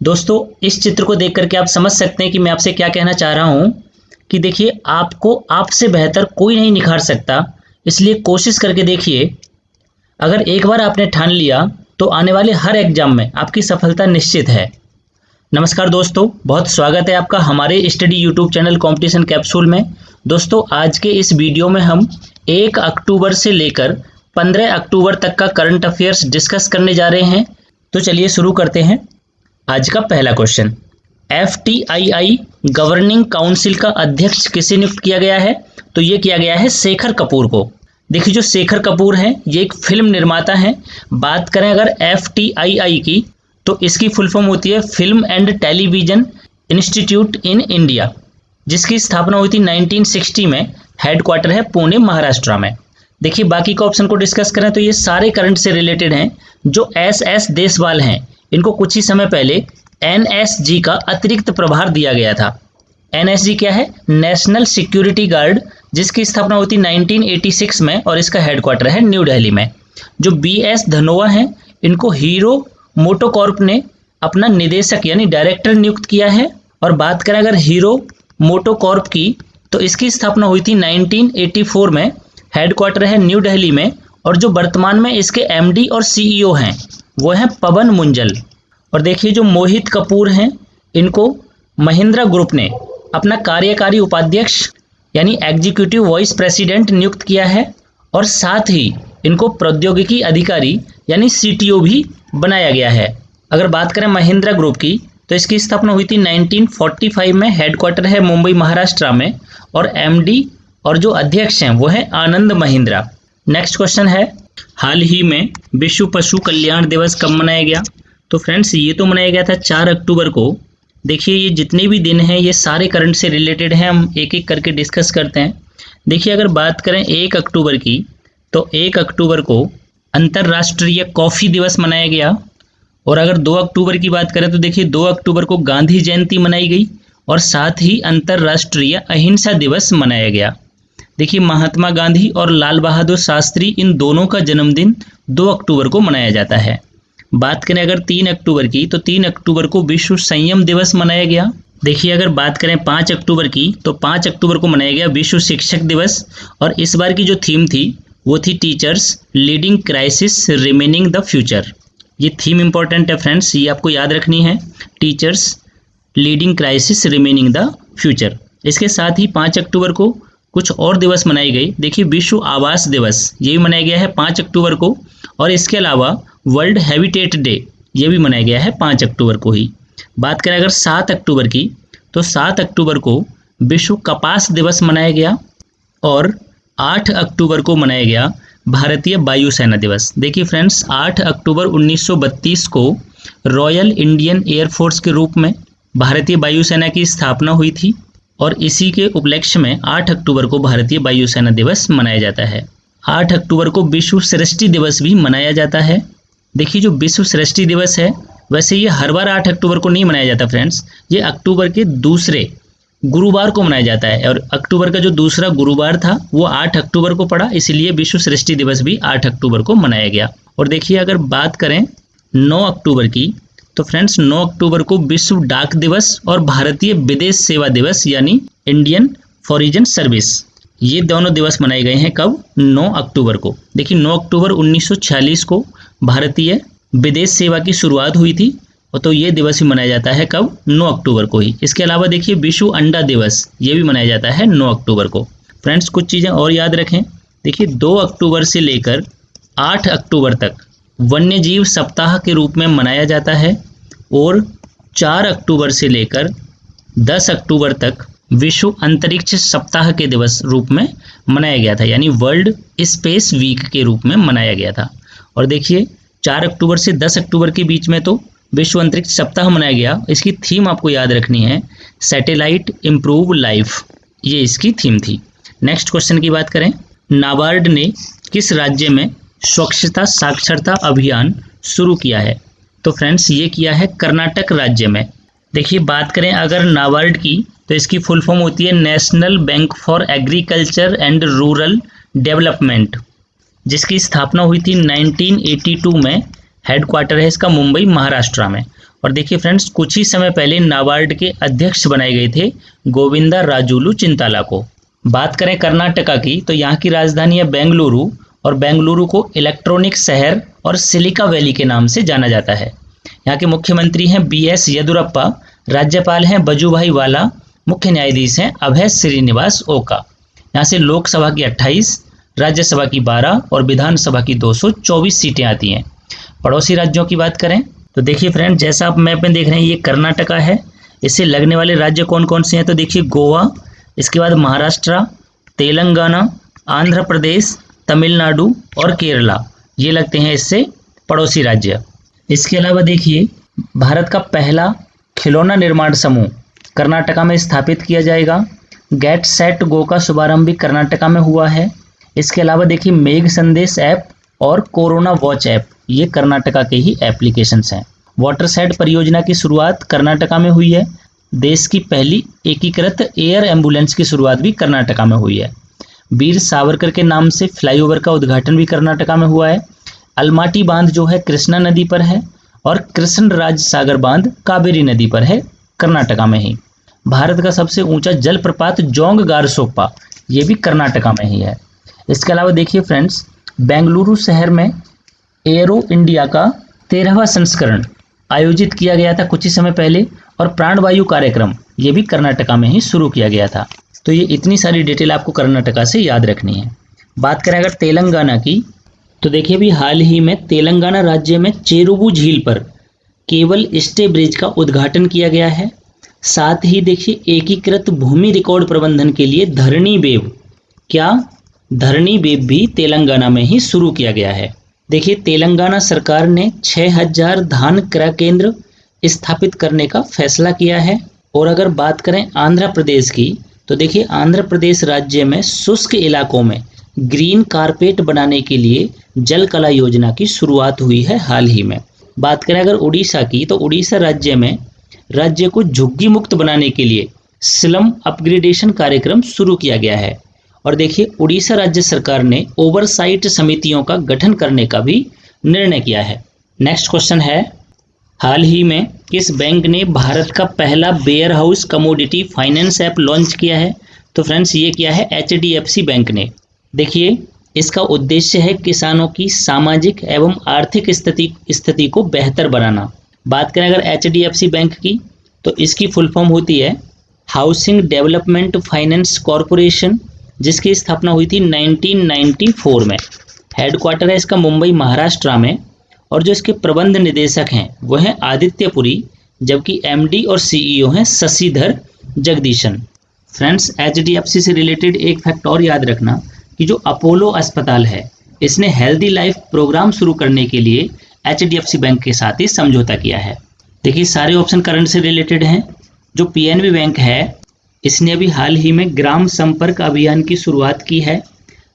दोस्तों, इस चित्र को देख करके आप समझ सकते हैं कि मैं आपसे क्या कहना चाह रहा हूँ कि देखिए, आपको आपसे बेहतर कोई नहीं निखार सकता। इसलिए कोशिश करके देखिए। अगर एक बार आपने ठान लिया तो आने वाले हर एग्जाम में आपकी सफलता निश्चित है। नमस्कार दोस्तों, बहुत स्वागत है आपका हमारे study YouTube channel competition capsule में। दोस्तों, आज के इस वीडियो में हम 1 अक्टूबर से लेकर 15 अक्टूबर तक का करंट अफेयर्स डिस्कस करने जा रहे हैं। तो चलिए शुरू करते हैं। आज का पहला क्वेश्चन, FTII गवर्निंग काउंसिल का अध्यक्ष किसे नियुक्त किया गया है? तो ये किया गया है शेखर कपूर को। देखिए, जो शेखर कपूर हैं ये एक फिल्म निर्माता हैं। बात करें अगर FTII की तो इसकी फुल फॉर्म होती है film and television institute in India, जिसकी स्थापना हुई थी 1960 में। हेडक्वार्टर है पुणे, महाराष्ट्र में। देखिए, बाकी का ऑप्शन को डिस्कस करें तो ये सारे करंट से रिलेटेड हैं। जो SS देसवाल हैं, इनको कुछ ही समय पहले NSG का अतिरिक्त प्रभार दिया गया था। NSG क्या है? नेशनल सिक्योरिटी गार्ड, जिसकी स्थापना हुई थी 1986 में और इसका हेडक्वार्टर है न्यू दिल्ली में। जो BS धनोआ हैं, इनको हीरो मोटोकॉर्प ने अपना निदेशक यानी डायरेक्टर नियुक्त किया है। और बात करें अगर हीरो मोटोकॉर्प की तो इसकी स्थापना हुई थी 1984 में। हेडक्वार्टर है न्यू दिल्ली में। और जो वर्तमान में इसके MD और CEO हैं वो हैं पवन मुंजल। और देखिए, जो मोहित कपूर हैं, इनको महिंद्रा ग्रुप ने अपना कार्यकारी उपाध्यक्ष यानी एग्जीक्यूटिव वाइस प्रेसिडेंट नियुक्त किया है। और साथ ही इनको प्रौद्योगिकी अधिकारी यानी CTO भी बनाया गया है। अगर बात करें महिंद्रा ग्रुप की तो इसकी स्थापना हुई थी 1945 में। हेडक्वार्टर है मुंबई, महाराष्ट्र में। और MD और जो अध्यक्ष हैं वो हैं आनंद महिंद्रा। नेक्स्ट क्वेश्चन है, हाल ही में विश्व पशु कल्याण दिवस कब मनाया गया? तो फ्रेंड्स, ये तो मनाया गया था 4 अक्टूबर को। देखिए, ये जितने भी दिन हैं ये सारे करंट से रिलेटेड हैं। हम एक एक करके डिस्कस करते हैं। देखिए, अगर बात करें 1 अक्टूबर की तो 1 अक्टूबर को अंतर्राष्ट्रीय कॉफ़ी दिवस मनाया गया। और अगर 2 अक्टूबर की बात करें तो देखिए, 2 अक्टूबर को गांधी जयंती मनाई गई और साथ ही अंतर्राष्ट्रीय अहिंसा दिवस मनाया गया। देखिए, महात्मा गांधी और लाल बहादुर शास्त्री, इन दोनों का जन्मदिन 2 अक्टूबर को मनाया जाता है। बात करें अगर 3 अक्टूबर की तो 3 अक्टूबर को विश्व संयम दिवस मनाया गया। देखिए, अगर बात करें 5 अक्टूबर की तो 5 अक्टूबर को मनाया गया विश्व शिक्षक दिवस। और इस बार की जो थीम थी वो थी teachers leading crisis remaining the future. ये थीम इंपॉर्टेंट है फ्रेंड्स, ये आपको याद रखनी है, teachers leading crisis remaining the future. इसके साथ ही 5 अक्टूबर को कुछ और दिवस मनाई गई। देखिए, विश्व आवास दिवस ये भी मनाया गया है 5 अक्टूबर को। और इसके अलावा वर्ल्ड हैबिटेट डे ये भी मनाया गया है 5 अक्टूबर को ही। बात करें अगर 7 अक्टूबर की तो 7 अक्टूबर को विश्व कपास दिवस मनाया गया। और 8 अक्टूबर को मनाया गया भारतीय वायुसेना दिवस। देखिए फ्रेंड्स, 8 अक्टूबर 1932 को रॉयल इंडियन एयरफोर्स के रूप में भारतीय वायुसेना की स्थापना हुई थी। और इसी के उपलक्ष्य में 8 अक्टूबर को भारतीय वायुसेना दिवस मनाया जाता है। 8 अक्टूबर को विश्व सृष्टि दिवस भी मनाया जाता है। देखिए, जो विश्व सृष्टि दिवस है वैसे ये हर बार 8 अक्टूबर को नहीं मनाया जाता फ्रेंड्स, ये अक्टूबर के दूसरे गुरुवार को मनाया जाता है। और अक्टूबर का जो दूसरा गुरुवार था वो 8 अक्टूबर को पड़ा, इसलिए विश्व सृष्टि दिवस भी 8 अक्टूबर को मनाया गया। और देखिए, अगर बात करें 9 अक्टूबर की तो फ्रेंड्स, 9 अक्टूबर को विश्व डाक दिवस और भारतीय विदेश सेवा दिवस यानी इंडियन फॉरेन सर्विस, ये दोनों दिवस मनाए गए हैं। कब? 9 अक्टूबर को। देखिए, 9 अक्टूबर 1946 को भारतीय विदेश सेवा की शुरुआत हुई थी। और तो ये दिवस भी मनाया जाता है कब? 9 अक्टूबर को ही। इसके अलावा देखिए, विश्व अंडा दिवस ये भी मनाया जाता है 9 अक्टूबर को। फ्रेंड्स, कुछ चीज़ें और याद रखें। देखिए, 2 अक्टूबर से लेकर 8 अक्टूबर तक वन्यजीव सप्ताह के रूप में मनाया जाता है। और 4 अक्टूबर से लेकर 10 अक्टूबर तक विश्व अंतरिक्ष सप्ताह के दिवस रूप में मनाया गया था, यानी वर्ल्ड स्पेस वीक के रूप में मनाया गया था। और देखिए, 4 अक्टूबर से 10 अक्टूबर के बीच में तो विश्व अंतरिक्ष सप्ताह मनाया गया। इसकी थीम आपको याद रखनी है, सैटेलाइट इम्प्रूव लाइफ, ये इसकी थीम थी। नेक्स्ट क्वेश्चन की बात करें, नाबार्ड ने किस राज्य में स्वच्छता साक्षरता अभियान शुरू किया है? तो फ्रेंड्स, ये किया है कर्नाटक राज्य में। देखिए, बात करें अगर नाबार्ड की तो इसकी फुल फॉर्म होती है national bank for agriculture and rural development, जिसकी स्थापना हुई थी 1982 में। हेडक्वार्टर है इसका मुंबई, महाराष्ट्र में। और देखिए फ्रेंड्स, कुछ ही समय पहले नाबार्ड के अध्यक्ष बनाए गए थे गोविंदा राजुलू चिंताला को। बात करें कर्नाटका की, तो यहाँ की राजधानी है बेंगलुरु, और बेंगलुरु को इलेक्ट्रॉनिक शहर और सिलिका वैली के नाम से जाना जाता है। यहाँ के मुख्यमंत्री हैं BS येदुरप्पा, राज्यपाल हैं वजुभाई वाला, मुख्य न्यायाधीश हैं अभय श्रीनिवास ओका। यहाँ से लोकसभा की 28, राज्यसभा की 12 और विधानसभा की 224 सीटें आती हैं। पड़ोसी राज्यों की बात करें तो देखिए फ्रेंड, जैसा आप मैप में देख रहे हैं, ये कर्नाटका है। इससे लगने वाले राज्य कौन कौन से हैं, तो देखिए गोवा, इसके बाद महाराष्ट्र, तेलंगाना, आंध्र प्रदेश, तमिलनाडु और केरला, ये लगते हैं इससे पड़ोसी राज्य। इसके अलावा देखिए, भारत का पहला खिलौना निर्माण समूह कर्नाटका में स्थापित किया जाएगा। गेट सेट गो का शुभारंभ भी कर्नाटका में हुआ है। इसके अलावा देखिए, मेघ संदेश ऐप और कोरोना वॉच ऐप, ये कर्नाटका के ही एप्लीकेशंस हैं। वाटरसेड परियोजना की शुरुआत कर्नाटका में हुई है। देश की पहली एकीकृत एयर एम्बुलेंस की शुरुआत भी कर्नाटका में हुई है। वीर सावरकर के नाम से फ्लाईओवर का उद्घाटन भी कर्नाटका में हुआ है। अलमाटी बांध जो है कृष्णा नदी पर है, और कृष्णराज सागर बांध कावेरी नदी पर है कर्नाटका में ही। भारत का सबसे ऊंचा जलप्रपात जोंग गारसोप्पा, ये भी कर्नाटका में ही है। इसके अलावा देखिए फ्रेंड्स, बेंगलुरु शहर में एरो इंडिया का 13वां संस्करण आयोजित किया गया था कुछ ही समय पहले, और प्राणवायु कार्यक्रम ये भी कर्नाटका में ही शुरू किया गया था। तो ये इतनी सारी डिटेल आपको कर्नाटका से याद रखनी है। बात करें अगर तेलंगाना की, तो देखिए अभी हाल ही में तेलंगाना राज्य में चेरुवु झील पर केबल स्टे ब्रिज का उद्घाटन किया गया है। साथ ही देखिए, एकीकृत भूमि रिकॉर्ड प्रबंधन के लिए धरणी वेब भी तेलंगाना में ही शुरू किया गया है। देखिए, तेलंगाना सरकार ने 6000 धान क्रय केंद्र स्थापित करने का फैसला किया है। और अगर बात करें आंध्र प्रदेश की, तो देखिए आंध्र प्रदेश राज्य में शुष्क इलाकों में ग्रीन कारपेट बनाने के लिए जल कला योजना की शुरुआत हुई है हाल ही में। बात करें अगर उड़ीसा की, तो उड़ीसा राज्य को झुग्गी मुक्त बनाने के लिए स्लम अपग्रेडेशन कार्यक्रम शुरू किया गया है। और देखिए, उड़ीसा राज्य सरकार ने ओवरसाइट समितियों का गठन करने का भी निर्णय किया है। नेक्स्ट क्वेश्चन है, हाल ही में किस बैंक ने भारत का पहला warehouse commodity finance app launch किया है? तो फ्रेंड्स, ये किया है HDFC बैंक ने। देखिए, इसका उद्देश्य है किसानों की सामाजिक एवं आर्थिक स्थिति को बेहतर बनाना। बात करें अगर HDFC बैंक की, तो इसकी फुल फॉर्म होती है हाउसिंग डेवलपमेंट फाइनेंस कॉरपोरेशन, जिसकी स्थापना हुई थी 1994 में। हेडक्वार्टर है इसका मुंबई महाराष्ट्र में, और जो इसके प्रबंध निदेशक हैं वो हैं आदित्यपुरी, जबकि MD और CEO हैं शशिधर जगदीशन। फ्रेंड्स, HDFC से रिलेटेड एक फैक्ट और याद रखना कि जो अपोलो अस्पताल है, इसने हेल्दी लाइफ प्रोग्राम शुरू करने के लिए HDFC बैंक के साथ ही समझौता किया है। देखिए, सारे ऑप्शन करंट से रिलेटेड हैं। जो PNB बैंक है, इसने अभी हाल ही में ग्राम संपर्क अभियान की शुरुआत की है।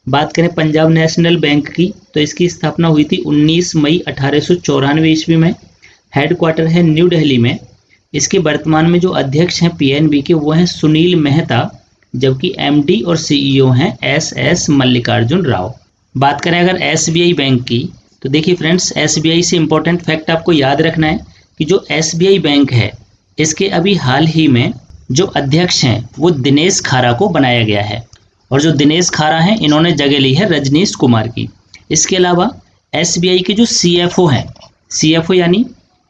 बात करें पंजाब नेशनल बैंक की, तो इसकी स्थापना हुई थी 19 मई 1894 ईस्वी में। हेडक्वार्टर है न्यू दिल्ली में। इसके वर्तमान में जो अध्यक्ष हैं PNB के, वो हैं सुनील मेहता, जबकि MD और CEO हैं SS मल्लिकार्जुन राव। बात करें अगर SBI बैंक की, तो देखिए फ्रेंड्स, SBI से इंपॉर्टेंट फैक्ट आपको याद रखना है कि जो SBI बैंक है, इसके अभी हाल ही में जो अध्यक्ष हैं वो दिनेश खारा को बनाया गया है। और जो दिनेश खारा हैं, इन्होंने जगह ली है रजनीश कुमार की। इसके अलावा SBI के जो CFO हैं, CFO यानी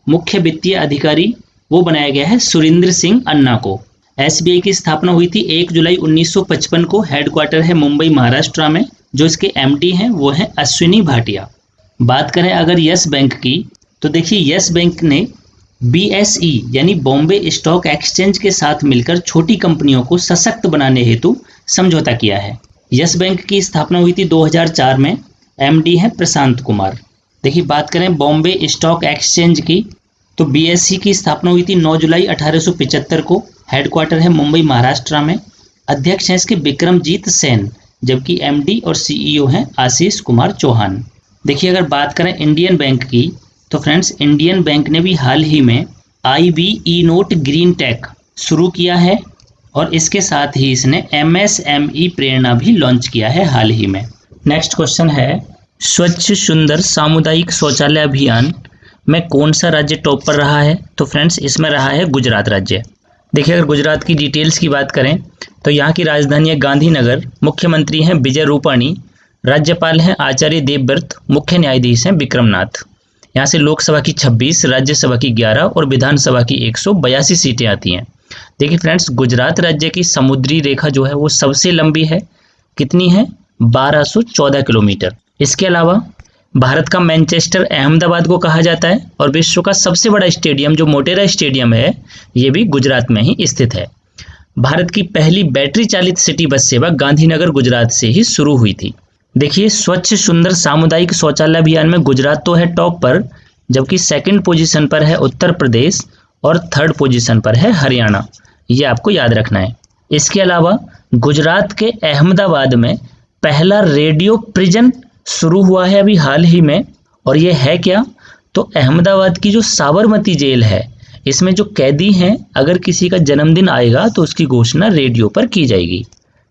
मुख्य वित्तीय अधिकारी, वो बनाया गया है सुरेंद्र सिंह अन्ना को। SBI की स्थापना हुई थी 1 जुलाई 1955 को। हेडक्वार्टर है मुंबई महाराष्ट्र में। जो इसके MD हैं वो हैं अश्विनी भाटिया। बात करें अगर यस बैंक की, तो देखिए यस बैंक ने BSE यानी बॉम्बे स्टॉक एक्सचेंज के साथ मिलकर छोटी कंपनियों को सशक्त बनाने हेतु समझौता किया है। यस बैंक की स्थापना हुई थी 2004 में। MD हैं प्रशांत कुमार। देखिए, बात करें बॉम्बे स्टॉक एक्सचेंज की, तो BSE की स्थापना हुई थी 9 जुलाई 1875 को। हेडक्वार्टर है मुंबई महाराष्ट्र में। अध्यक्ष हैं इसके विक्रमजीत सेन, जबकि MD और CEO हैं आशीष कुमार चौहान। देखिए, अगर बात करें इंडियन बैंक की, तो फ्रेंड्स, इंडियन बैंक ने भी हाल ही में IBE नोट ग्रीन टेक शुरू किया है, और इसके साथ ही इसने MSME प्रेरणा भी लॉन्च किया है हाल ही में। नेक्स्ट क्वेश्चन है, स्वच्छ सुंदर सामुदायिक शौचालय अभियान में कौन सा राज्य टॉप पर रहा है? तो फ्रेंड्स इसमें रहा है गुजरात राज्य। देखिए अगर गुजरात की डिटेल्स की बात करें तो यहाँ की राजधानी है गांधीनगर, मुख्यमंत्री हैं विजय रूपाणी, राज्यपाल हैं आचार्य देवव्रत, मुख्य न्यायाधीश हैं विक्रमनाथ। यहाँ से लोकसभा की 26, राज्यसभा की 11 और विधानसभा की 182 सीटें आती हैं। देखिए फ्रेंड्स गुजरात राज्य की समुद्री रेखा जो है वो सबसे लंबी है, कितनी है? 1214 किलोमीटर। इसके अलावा भारत का मैनचेस्टर अहमदाबाद को कहा जाता है और विश्व का सबसे बड़ा स्टेडियम जो मोटेरा स्टेडियम है ये भी गुजरात में ही स्थित है। भारत की पहली बैटरी चालित सिटी बस सेवा गांधीनगर गुजरात से ही शुरू हुई थी। देखिए स्वच्छ सुंदर सामुदायिक शौचालय अभियान में गुजरात तो है टॉप पर, जबकि सेकंड पोजीशन पर है उत्तर प्रदेश और थर्ड पोजीशन पर है हरियाणा। ये आपको याद रखना है। इसके अलावा गुजरात के अहमदाबाद में पहला रेडियो प्रिजन शुरू हुआ है अभी हाल ही में, और ये है क्या? तो अहमदाबाद की जो साबरमती जेल है इसमें जो कैदी हैं अगर किसी का जन्मदिन आएगा तो उसकी घोषणा रेडियो पर की जाएगी।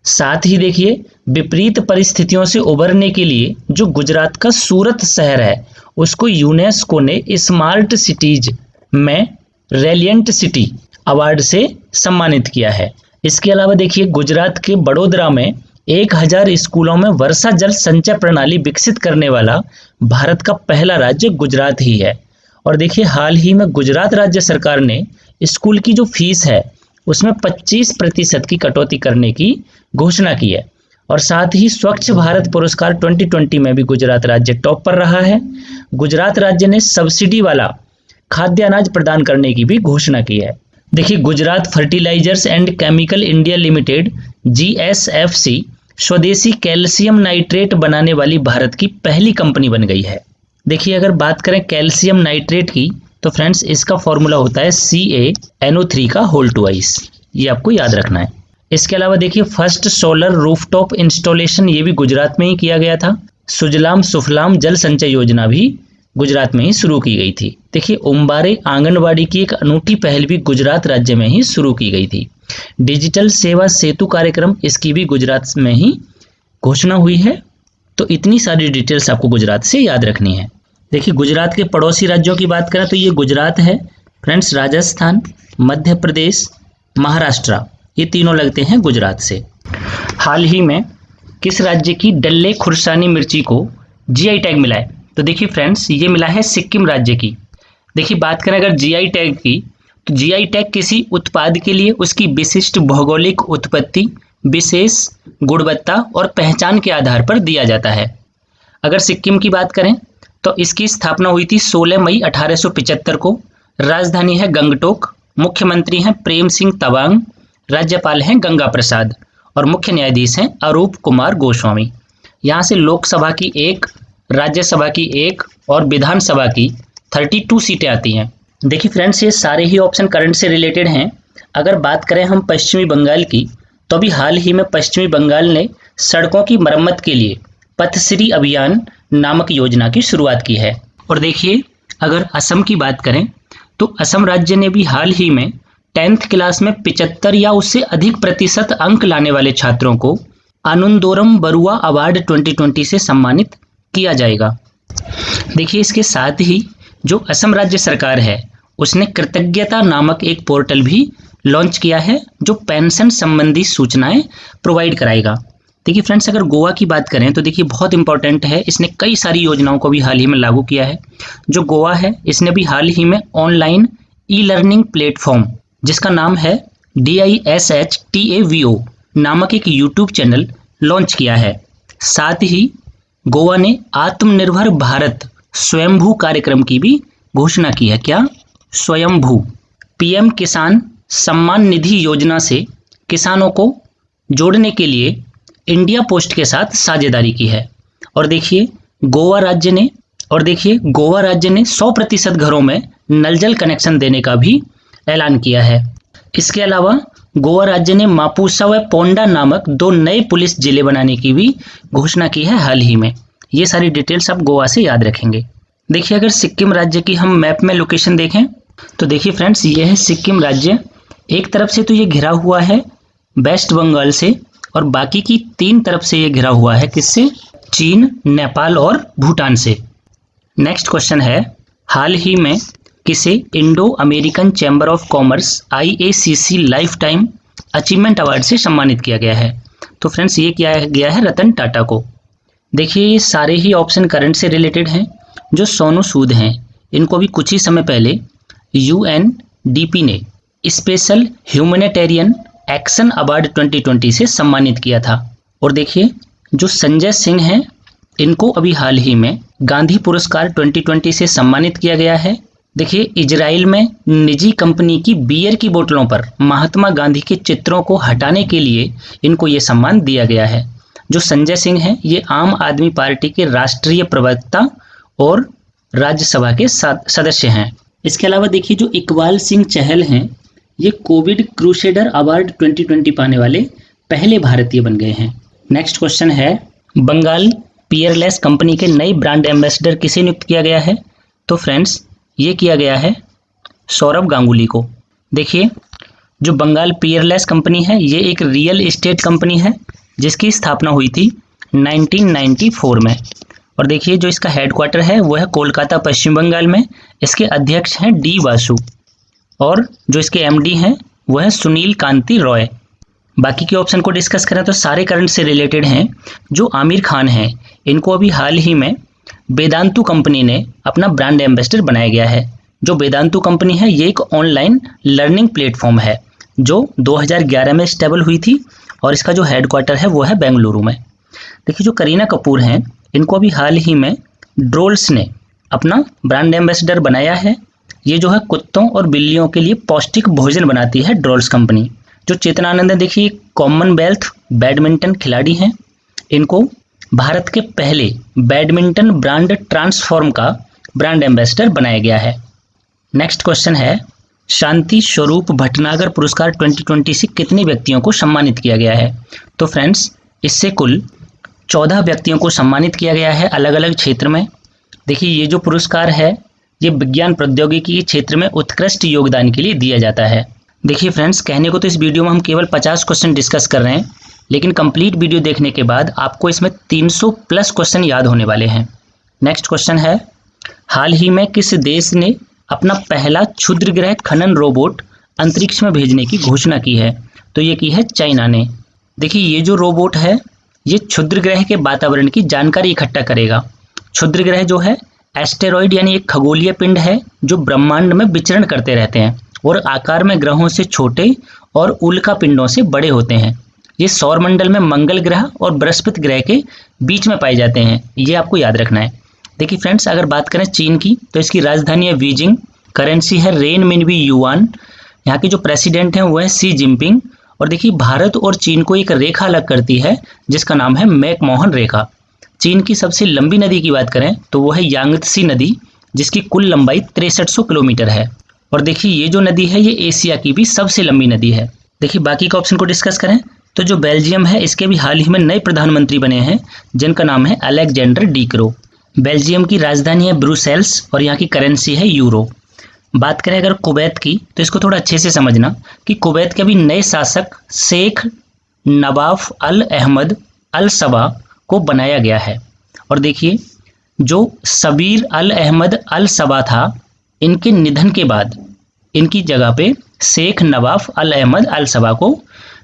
साथ ही देखिए विपरीत परिस्थितियों से उबरने के लिए जो गुजरात का सूरत शहर है उसको यूनेस्को ने स्मार्ट सिटीज में रेलिएंट सिटी अवार्ड से सम्मानित किया है। इसके अलावा देखिए गुजरात के बड़ोदरा में 1000 स्कूलों में वर्षा जल संचय प्रणाली विकसित करने वाला भारत का पहला राज्य गुजरात ही है। और देखिए हाल ही में गुजरात राज्य सरकार ने स्कूल की जो फीस है उसमें 25% की कटौती करने की घोषणा की है। और साथ ही स्वच्छ भारत पुरस्कार 2020 में भी गुजरात राज्य टॉप पर रहा है। गुजरात राज्य ने सब्सिडी वाला खाद्य अनाज प्रदान करने की भी घोषणा की है। देखिए Gujarat fertilizers and chemical India limited GSFC स्वदेशी कैल्शियम नाइट्रेट बनाने वाली भारत की पहली कंपनी बन गई है। देखिए अगर बात करें कैल्शियम नाइट्रेट की तो फ्रेंड्स इसका फॉर्मूला होता है CaNO3 का होल ट्वाइस, ये आपको याद रखना है। इसके अलावा देखिए फर्स्ट सोलर रूफटॉप इंस्टॉलेशन ये भी गुजरात में ही किया गया था। सुजलाम सुफलाम जल संचय योजना भी गुजरात में ही शुरू की गई थी। देखिए उम्बारे आंगनवाड़ी की एक अनूठी पहल भी गुजरात राज्य में ही शुरू की गई थी। डिजिटल सेवा सेतु कार्यक्रम इसकी भी गुजरात में ही घोषणा हुई है। तो इतनी सारी डिटेल्स आपको गुजरात से याद रखनी है। देखिए गुजरात के पड़ोसी राज्यों की बात करें तो ये गुजरात है फ्रेंड्स, राजस्थान, मध्य प्रदेश, महाराष्ट्र, ये तीनों लगते हैं गुजरात से। हाल ही में किस राज्य की डल्ले खुर्सानी मिर्ची को GI टैग मिला है? तो देखिए फ्रेंड्स ये मिला है सिक्किम राज्य की। देखिए बात करें अगर GI टैग की तो GI टैग किसी उत्पाद के लिए उसकी विशिष्ट भौगोलिक उत्पत्ति, विशेष गुणवत्ता और पहचान के आधार पर दिया जाता है। अगर सिक्किम की बात करें तो इसकी स्थापना हुई थी 16 मई 1875 को। राजधानी है गंगटोक, मुख्यमंत्री हैं प्रेम सिंह तवांग, राज्यपाल हैं गंगा प्रसाद और मुख्य न्यायाधीश हैं अरूप कुमार गोस्वामी। यहाँ से लोकसभा की 1, राज्यसभा की 1 और विधानसभा की 32 सीटें आती हैं। देखिए फ्रेंड्स ये सारे ही ऑप्शन करंट से रिलेटेड हैं। अगर बात करें हम पश्चिमी बंगाल की तो अभी हाल ही में पश्चिमी बंगाल ने सड़कों की मरम्मत के लिए पथश्री अभियान नामक योजना की शुरुआत की है। और देखिए अगर असम की बात करें तो असम राज्य ने भी हाल ही में 10th क्लास में 75 या उससे अधिक प्रतिशत अंक लाने वाले छात्रों को आनंदोरम बरुआ अवार्ड 2020 से सम्मानित किया जाएगा। देखिए इसके साथ ही जो असम राज्य सरकार है उसने कृतज्ञता नामक एक पोर्टल भी लॉन्च किया है जो पेंशन संबंधी सूचनाएं प्रोवाइड कराएगा। देखिए फ्रेंड्स अगर गोवा की बात करें तो देखिए बहुत इंपॉर्टेंट है, इसने कई सारी योजनाओं को भी हाल ही में लागू किया है। जो गोवा है इसने भी हाल ही में ऑनलाइन ई-लर्निंग प्लेटफॉर्म जिसका नाम है DISHTAVO नामक एक यूट्यूब चैनल लॉन्च किया है। साथ ही गोवा ने आत्मनिर्भर भारत स्वयंभू कार्यक्रम की भी घोषणा की है। क्या? स्वयंभू। PM किसान सम्मान निधि योजना से किसानों को जोड़ने के लिए इंडिया पोस्ट के साथ साझेदारी की है। और देखिए गोवा राज्य ने 100% घरों में नल जल कनेक्शन देने का भी ऐलान किया है। इसके अलावा गोवा राज्य ने मापुसा व पोंडा नामक 2 नए पुलिस जिले बनाने की भी घोषणा की है हाल ही में। ये सारी डिटेल्स आप गोवा से याद रखेंगे। देखिए अगर सिक्किम राज्य की हम मैप में लोकेशन देखें तो देखिए फ्रेंड्स ये है सिक्किम राज्य। एक तरफ से तो ये घिरा हुआ है वेस्ट बंगाल से और बाकी की 3 तरफ से ये घिरा हुआ है किससे? चीन, नेपाल और भूटान से। नेक्स्ट क्वेश्चन है हाल ही में किसे Indo American chamber of commerce IACC life time achievement award से सम्मानित किया गया है? तो फ्रेंड्स ये किया गया है रतन टाटा को। देखिए ये सारे ही ऑप्शन करंट से रिलेटेड हैं। जो सोनू सूद हैं इनको भी कुछ ही समय पहले UNDP ने स्पेशल ह्यूमैनिटेरियन एक्शन अवार्ड 2020 से सम्मानित किया था। और देखिए जो संजय सिंह हैं इनको अभी हाल ही में गांधी पुरस्कार 2020 से सम्मानित किया गया है। देखिए इजराइल में निजी कंपनी की बियर की बोतलों पर महात्मा गांधी के चित्रों को हटाने के लिए इनको ये सम्मान दिया गया है। जो संजय सिंह हैं ये आम आदमी पार्टी के राष्ट्रीय प्रवक्ता और राज्यसभा के सदस्य हैं। इसके अलावा देखिए जो इकबाल सिंह चहल हैं ये कोविड क्रूसेडर अवार्ड 2020 पाने वाले पहले भारतीय बन गए हैं। नेक्स्ट क्वेश्चन है बंगाल पियरलेस कंपनी के नए ब्रांड एम्बेसडर किसे नियुक्त किया गया है? तो फ्रेंड्स ये किया गया है सौरभ गांगुली को। देखिए जो बंगाल पियरलेस कंपनी है ये एक रियल एस्टेट कंपनी है जिसकी स्थापना हुई थी 1994 में। और देखिए जो इसका हेडक्वार्टर है वो है कोलकाता पश्चिम बंगाल में। इसके अध्यक्ष हैं D वासु और जो इसके MD हैं वो है सुनील कांति रॉय। बाकी के ऑप्शन को डिस्कस करें तो सारे करंट से रिलेटेड हैं। जो आमिर खान हैं इनको अभी हाल ही में वेदांतु कंपनी ने अपना ब्रांड एम्बेसडर बनाया गया है। जो वेदांतु कंपनी है ये एक ऑनलाइन लर्निंग प्लेटफॉर्म है जो 2011 में स्टेबल हुई थी और इसका जो हेडक्वार्टर है वो है बेंगलुरु में। देखिए जो करीना कपूर हैं इनको अभी हाल ही में ड्रोल्स ने अपना ब्रांड एम्बेसडर बनाया है। ये जो है कुत्तों और बिल्लियों के लिए पौष्टिक भोजन बनाती है ड्रोल्स कंपनी। जो चेतन आनंद है देखिए कॉमनवेल्थ बैडमिंटन खिलाड़ी हैं। इनको भारत के पहले बैडमिंटन ब्रांड ट्रांसफॉर्म का ब्रांड एम्बेसडर बनाया गया है। नेक्स्ट क्वेश्चन है शांति स्वरूप भटनागर पुरस्कार 2020 से कितने व्यक्तियों को सम्मानित किया गया है? तो फ्रेंड्स इससे कुल 14 व्यक्तियों को सम्मानित किया गया है अलग अलग क्षेत्र में। देखिए ये जो पुरस्कार है ये विज्ञान प्रौद्योगिकी के क्षेत्र में उत्कृष्ट योगदान के लिए दिया जाता है। देखिए फ्रेंड्स कहने को तो इस वीडियो में हम केवल 50 क्वेश्चन डिस्कस कर रहे हैं लेकिन कंप्लीट वीडियो देखने के बाद आपको इसमें 300 प्लस क्वेश्चन याद होने वाले हैं। नेक्स्ट क्वेश्चन है हाल ही में किस देश ने अपना पहला क्षुद्र ग्रह खनन रोबोट अंतरिक्ष में भेजने की घोषणा की है? तो ये की है चाइना ने। देखिए ये जो रोबोट है ये क्षुद्र ग्रह के वातावरण की जानकारी इकट्ठा करेगा। क्षुद्र ग्रह जो है एस्टेरॉइड यानी एक खगोलीय पिंड है जो ब्रह्मांड में विचरण करते रहते हैं और आकार में ग्रहों से छोटे और उल्का पिंडों से बड़े होते हैं। ये सौरमंडल में मंगल ग्रह और बृहस्पति ग्रह के बीच में पाए जाते हैं, ये आपको याद रखना है। देखिए फ्रेंड्स अगर बात करें चीन की तो इसकी राजधानी है बीजिंग, करेंसी है रेनमिनबी युआन, यहाँ के जो प्रेसिडेंट हैं वो है शी जिनपिंग। और देखिए भारत और चीन को एक रेखा अलग करती है जिसका नाम है मैकमोहन रेखा। चीन की सबसे लंबी नदी की बात करें तो वो है यांगत्सी नदी जिसकी कुल लंबाई 6300 किलोमीटर है। और देखिए ये जो नदी है ये एशिया की भी सबसे लंबी नदी है। देखिए बाकी के ऑप्शन को डिस्कस करें तो जो बेल्जियम है इसके भी हाल ही में नए प्रधानमंत्री बने हैं जिनका नाम है अलेक्जेंडर डी क्रो। बेल्जियम की राजधानी है ब्रुसेल्स और यहाँ की करेंसी है यूरो। बात करें अगर कुवैत की तो इसको थोड़ा अच्छे से समझना कि कुवैत के अभी नए शासक शेख नवाफ अल अहमद अल सबा को बनाया गया है। और देखिए जो सबीर अल अहमद अल सबा था इनके निधन के बाद इनकी जगह पे शेख नवाफ अल अहमद अल सबा को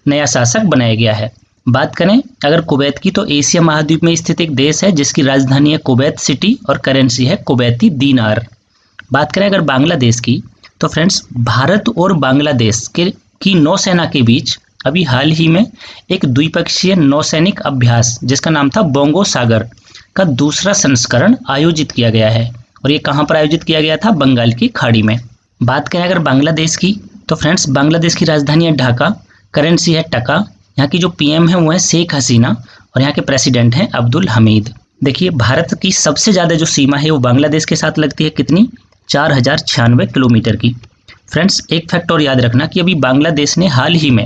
नया शासक बनाया गया है। बात करें अगर कुवैत की तो एशिया महाद्वीप में स्थित एक देश है जिसकी राजधानी है कुवैत सिटी और करेंसी है कुवैती दीनार। बात करें अगर बांग्लादेश की तो फ्रेंड्स भारत और बांग्लादेश की नौसेना के बीच अभी हाल ही में एक द्विपक्षीय नौसैनिक अभ्यास जिसका नाम था बोंगो सागर का दूसरा संस्करण आयोजित किया गया है। और ये कहाँ पर आयोजित किया गया था? बंगाल की खाड़ी में। बात करें अगर बांग्लादेश की तो फ्रेंड्स बांग्लादेश की राजधानी है ढाका, करेंसी है टका, यहाँ की जो PM है वो है शेख हसीना और यहाँ के प्रेसिडेंट हैं अब्दुल हमीद। देखिए भारत की सबसे ज़्यादा जो सीमा है वो बांग्लादेश के साथ लगती है, कितनी? 4096 किलोमीटर की। फ्रेंड्स एक फैक्ट और याद रखना कि अभी बांग्लादेश ने हाल ही में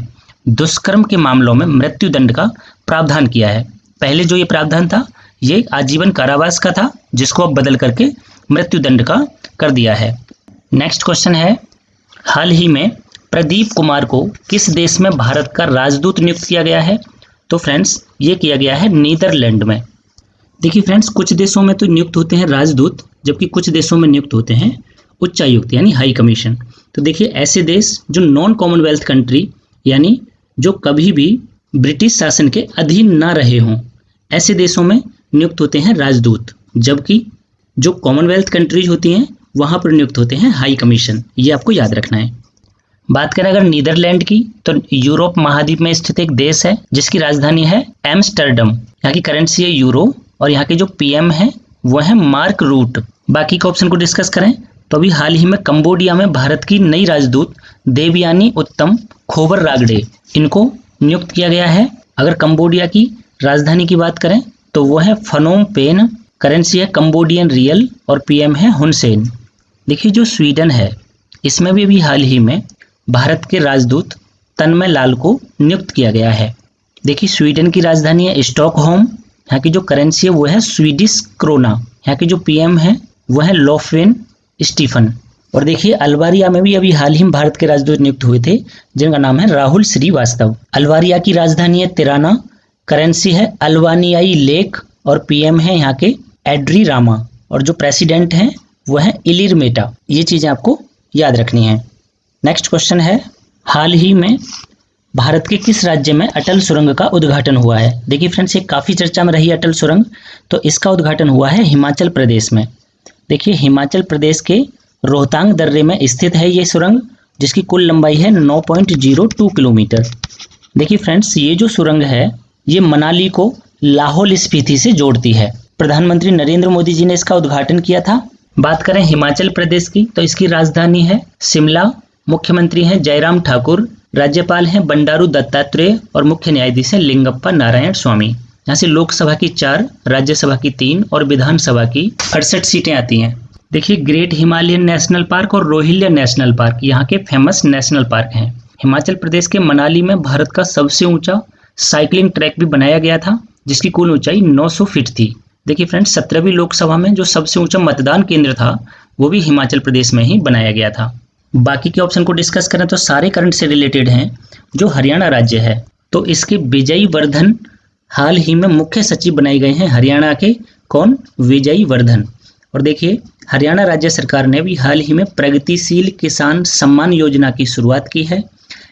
दुष्कर्म के मामलों में मृत्युदंड का प्रावधान किया है। पहले जो ये प्रावधान था ये आजीवन कारावास का था जिसको अब बदल करके मृत्युदंड का कर दिया है। नेक्स्ट क्वेश्चन है हाल ही में प्रदीप कुमार को किस देश में भारत का राजदूत नियुक्त किया गया है? तो फ्रेंड्स ये किया गया है नीदरलैंड में। देखिए फ्रेंड्स कुछ देशों में तो नियुक्त होते हैं राजदूत जबकि कुछ देशों में नियुक्त होते हैं उच्चायुक्त यानी हाई कमीशन। तो देखिए ऐसे देश जो नॉन कॉमनवेल्थ कंट्री यानी जो कभी भी ब्रिटिश शासन के अधीन ना रहे हों, ऐसे देशों में नियुक्त होते हैं राजदूत, जबकि जो कॉमनवेल्थ कंट्रीज होती हैं वहां पर नियुक्त होते हैं हाई कमीशन। ये आपको याद रखना है। बात करें अगर नीदरलैंड की, तो यूरोप महाद्वीप में स्थित एक देश है जिसकी राजधानी है एम्स्टर्डम। यहाँ की करेंसी है यूरो और यहाँ के जो पीएम है वो है मार्क रूट। बाकी के ऑप्शन को डिस्कस करें तो अभी हाल ही में कंबोडिया में भारत की नई राजदूत देवयानी उत्तम खोबर रागड़े, इनको नियुक्त किया गया है। अगर कंबोडिया की राजधानी की बात करें तो वो है फनोम पेन, करेंसी है कंबोडियन रियल और पीएम है हुन सेन। देखिए जो स्वीडन है इसमें भी अभी हाल ही में भारत के राजदूत तन्मय लाल को नियुक्त किया गया है। देखिए स्वीडन की राजधानी है स्टॉकहोम, यहाँ की जो करेंसी है वो है स्वीडिश क्रोना, यहाँ के जो पीएम है वो है लोफवेन स्टीफन। और देखिए अल्बारिया में भी अभी हाल ही में भारत के राजदूत नियुक्त हुए थे जिनका नाम है राहुल श्रीवास्तव। अल्बारिया की राजधानी है तिराना, करेंसी है अल्बानियाई लेक और पीएम है यहाँ के एड्री रामा और जो प्रेसिडेंट हैं वो है इलिर मेटा। ये चीजें आपको याद रखनी है। नेक्स्ट क्वेश्चन है, हाल ही में भारत के किस राज्य में अटल सुरंग का उद्घाटन हुआ है? देखिए फ्रेंड्स ये काफी चर्चा में रही अटल सुरंग, तो इसका उद्घाटन हुआ है हिमाचल प्रदेश में। देखिए हिमाचल प्रदेश के रोहतांग दर्रे में स्थित है ये सुरंग, जिसकी कुल लंबाई है 9.02 किलोमीटर। देखिए फ्रेंड्स ये जो सुरंग है ये मनाली को लाहौल स्पीति से जोड़ती है। प्रधानमंत्री नरेंद्र मोदी जी ने इसका उद्घाटन किया था। बात करें हिमाचल प्रदेश की तो इसकी राजधानी है शिमला, मुख्यमंत्री हैं जयराम ठाकुर, राज्यपाल हैं बंडारू दत्तात्रेय और मुख्य न्यायाधीश हैं लिंगप्पा नारायण स्वामी। यहाँ से लोकसभा की 4, राज्यसभा की 3 और विधानसभा की 68 सीटें आती हैं। देखिए ग्रेट हिमालयन नेशनल पार्क और रोहिल्ला नेशनल पार्क यहाँ के फेमस नेशनल पार्क हैं। हिमाचल प्रदेश के मनाली में भारत का सबसे ऊंचा साइकिलिंग ट्रैक भी बनाया गया था जिसकी कुल ऊंचाई 900 फीट थी। देखिए फ्रेंड्स 17वीं लोकसभा में जो सबसे ऊंचा मतदान केंद्र था वो भी हिमाचल प्रदेश में ही बनाया गया था। बाकी के ऑप्शन को डिस्कस करें तो सारे करंट से रिलेटेड हैं। जो हरियाणा राज्य है तो इसके विजयी वर्धन हाल ही में मुख्य सचिव बनाए गए हैं हरियाणा के, कौन? विजयी वर्धन। और देखिए हरियाणा राज्य सरकार ने भी हाल ही में प्रगतिशील किसान सम्मान योजना की शुरुआत की है।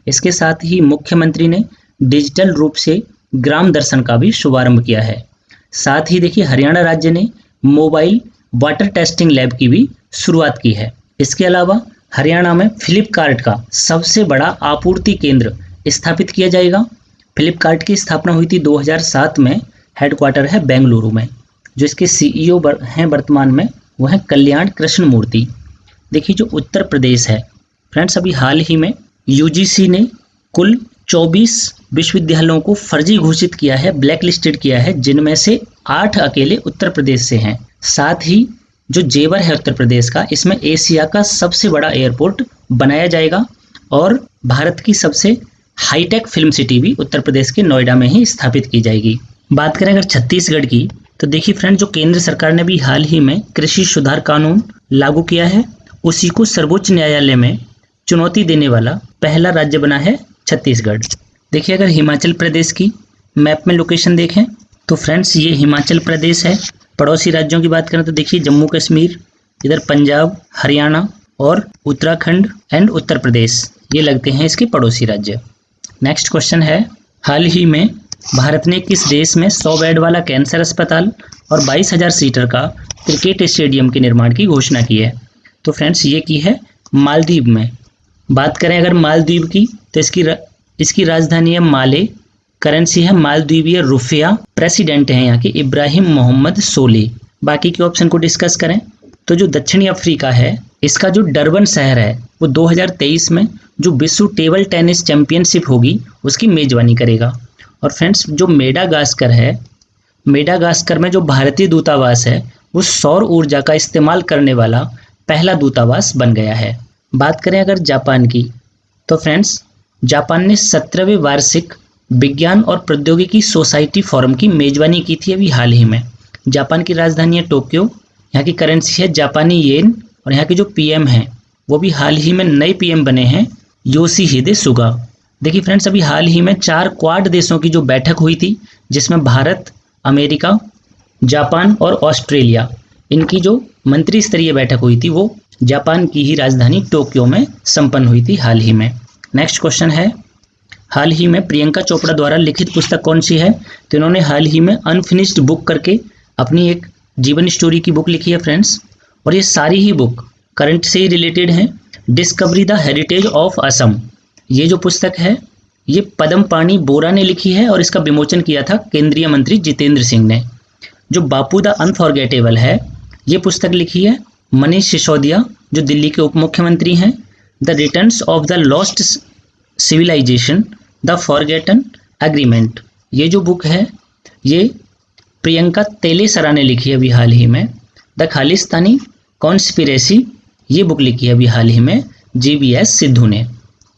इसके साथ ही मुख्यमंत्री ने डिजिटल रूप से ग्राम दर्शन का भी शुभारंभ किया है। साथ ही देखिए हरियाणा राज्य ने मोबाइल वाटर टेस्टिंग लैब की भी शुरुआत की है। इसके अलावा हरियाणा में फ्लिपकार्ट का सबसे बड़ा आपूर्ति केंद्र स्थापित किया जाएगा। फ्लिपकार्ट की स्थापना हुई थी 2007 में, हेडक्वार्टर है बेंगलुरु में। जो इसके सीईओ हैं वर्तमान में वो है कल्याण कृष्ण मूर्ति। देखिए जो उत्तर प्रदेश है फ्रेंड्स अभी हाल ही में यूजीसी ने कुल 24 विश्वविद्यालयों को फर्जी घोषित किया है, ब्लैक लिस्टेड किया है, जिनमें से 8 अकेले उत्तर प्रदेश से हैं। साथ ही जो जेवर है उत्तर प्रदेश का, इसमें एशिया का सबसे बड़ा एयरपोर्ट बनाया जाएगा और भारत की सबसे हाईटेक फिल्म सिटी भी उत्तर प्रदेश के नोएडा में ही स्थापित की जाएगी। बात करें अगर छत्तीसगढ़ की तो देखिए फ्रेंड जो केंद्र सरकार ने भी हाल ही में कृषि सुधार कानून लागू किया है, उसी को सर्वोच्च न्यायालय में चुनौती देने वाला पहला राज्य बना है छत्तीसगढ़। देखिए अगर हिमाचल प्रदेश की मैप में लोकेशन देखें तो फ्रेंड्स ये हिमाचल प्रदेश है। पड़ोसी राज्यों की बात करें तो देखिए जम्मू कश्मीर, इधर पंजाब, हरियाणा और उत्तराखंड एंड उत्तर प्रदेश, ये लगते हैं इसके पड़ोसी राज्य। नेक्स्ट क्वेश्चन है, हाल ही में भारत ने किस देश में 100 बेड वाला कैंसर अस्पताल और 22,000 सीटर का क्रिकेट स्टेडियम के निर्माण की घोषणा की है? तो फ्रेंड्स ये की है मालदीव में। बात करें अगर मालदीव की तो इसकी राजधानी है माले, करेंसी है मालदीविया रुपया, प्रेसिडेंट हैं यहाँ के इब्राहिम मोहम्मद सोली। बाकी के ऑप्शन को डिस्कस करें तो जो दक्षिणी अफ्रीका है इसका जो डरबन शहर है वो 2023 में जो विश्व टेबल टेनिस चैंपियनशिप होगी उसकी मेजबानी करेगा। और फ्रेंड्स जो मेडागास्कर है, मेडागास्कर में जो भारतीय दूतावास है वो सौर ऊर्जा का इस्तेमाल करने वाला पहला दूतावास बन गया है। बात करें अगर जापान की तो फ्रेंड्स जापान ने 17वें वार्षिक विज्ञान और प्रौद्योगिकी सोसाइटी फोरम की मेजबानी की थी अभी हाल ही में। जापान की राजधानी है टोक्यो, यहाँ की करेंसी है जापानी येन और यहाँ के जो पीएम हैं वो भी हाल ही में नए पीएम बने हैं योशिहिदे सुगा। देखिए फ्रेंड्स अभी हाल ही में 4 क्वाड देशों की जो बैठक हुई थी जिसमें भारत, अमेरिका, जापान और ऑस्ट्रेलिया, इनकी जो मंत्री स्तरीय बैठक हुई थी वो जापान की ही राजधानी टोक्यो में संपन्न हुई थी हाल ही में। नेक्स्ट क्वेश्चन है, हाल ही में प्रियंका चोपड़ा द्वारा लिखित पुस्तक कौन सी है? तो इन्होंने हाल ही में अनफिनिश्ड बुक करके अपनी एक जीवन स्टोरी की बुक लिखी है फ्रेंड्स, और ये सारी ही बुक करंट से रिलेटेड हैं। Discovery the heritage of Assam, ये जो पुस्तक है ये पद्म पाणी बोरा ने लिखी है और इसका विमोचन किया था केंद्रीय मंत्री जितेंद्र सिंह ने। जो बापू द अनफॉरगेटेबल है ये पुस्तक लिखी है मनीष सिसोदिया जो दिल्ली के उप मुख्यमंत्री हैं। The returns of the lost civilisation, the forgotten agreement, ये जो बुक है ये प्रियंका तेलेसरा ने लिखी है अभी हाल ही में। द खालिस्तानी कॉन्स्पिरेसी, ये बुक लिखी है अभी हाल ही में GVS सिद्धू ने।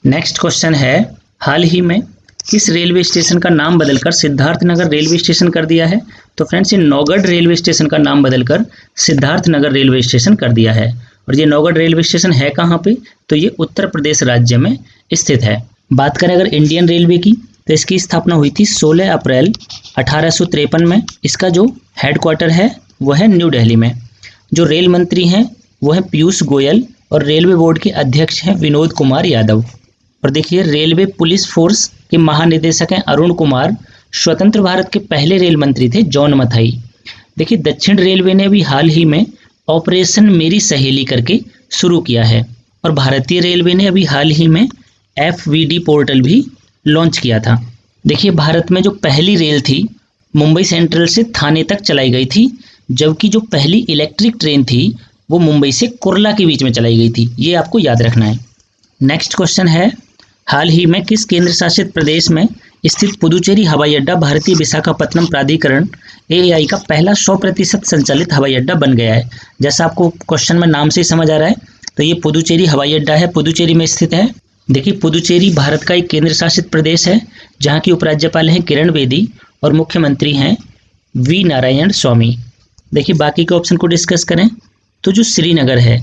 नेक्स्ट क्वेश्चन है, हाल ही में किस रेलवे स्टेशन का नाम बदलकर सिद्धार्थनगर रेलवे स्टेशन कर दिया है? तो फ्रेंड्स ये नौगढ़ रेलवे स्टेशन का नाम बदलकर सिद्धार्थनगर रेलवे स्टेशन कर दिया है। और ये नौगढ़ रेलवे स्टेशन है कहाँ पे? तो ये उत्तर प्रदेश राज्य में स्थित है। बात करें अगर इंडियन रेलवे की, तो इसकी स्थापना हुई थी 16 अप्रैल 1853 में। इसका जो हेडक्वार्टर है वो है न्यू दिल्ली में। जो रेल मंत्री हैं वो है पीयूष गोयल और रेलवे बोर्ड के अध्यक्ष हैं विनोद कुमार यादव। और देखिए रेलवे पुलिस फोर्स के महानिदेशक हैं अरुण कुमार। स्वतंत्र भारत के पहले रेल मंत्री थे जॉन मथाई। देखिए दक्षिण रेलवे ने भी हाल ही में ऑपरेशन मेरी सहेली करके शुरू किया है। और भारतीय रेलवे ने अभी हाल ही में FVD पोर्टल भी लॉन्च किया था। देखिए भारत में जो पहली रेल थी मुंबई सेंट्रल से थाने तक चलाई गई थी, जबकि जो पहली इलेक्ट्रिक ट्रेन थी वो मुंबई से कुर्ला के बीच में चलाई गई थी। ये आपको याद रखना है। नेक्स्ट क्वेश्चन है, हाल ही में किस केंद्र शासित प्रदेश में स्थित पुदुचेरी हवाई अड्डा भारतीय विशाखापत्तनम प्राधिकरण AAI का पहला 100% संचालित हवाई अड्डा बन गया है? जैसा आपको क्वेश्चन में नाम से ही समझ आ रहा है, तो ये पुदुचेरी हवाई अड्डा है, पुदुचेरी में स्थित है। देखिए पुदुचेरी भारत का एक केंद्र शासित प्रदेश है जहाँ की उपराज्यपाल हैं किरण बेदी और मुख्यमंत्री हैं V नारायण स्वामी। देखिए बाकी के ऑप्शन को डिस्कस करें तो जो श्रीनगर है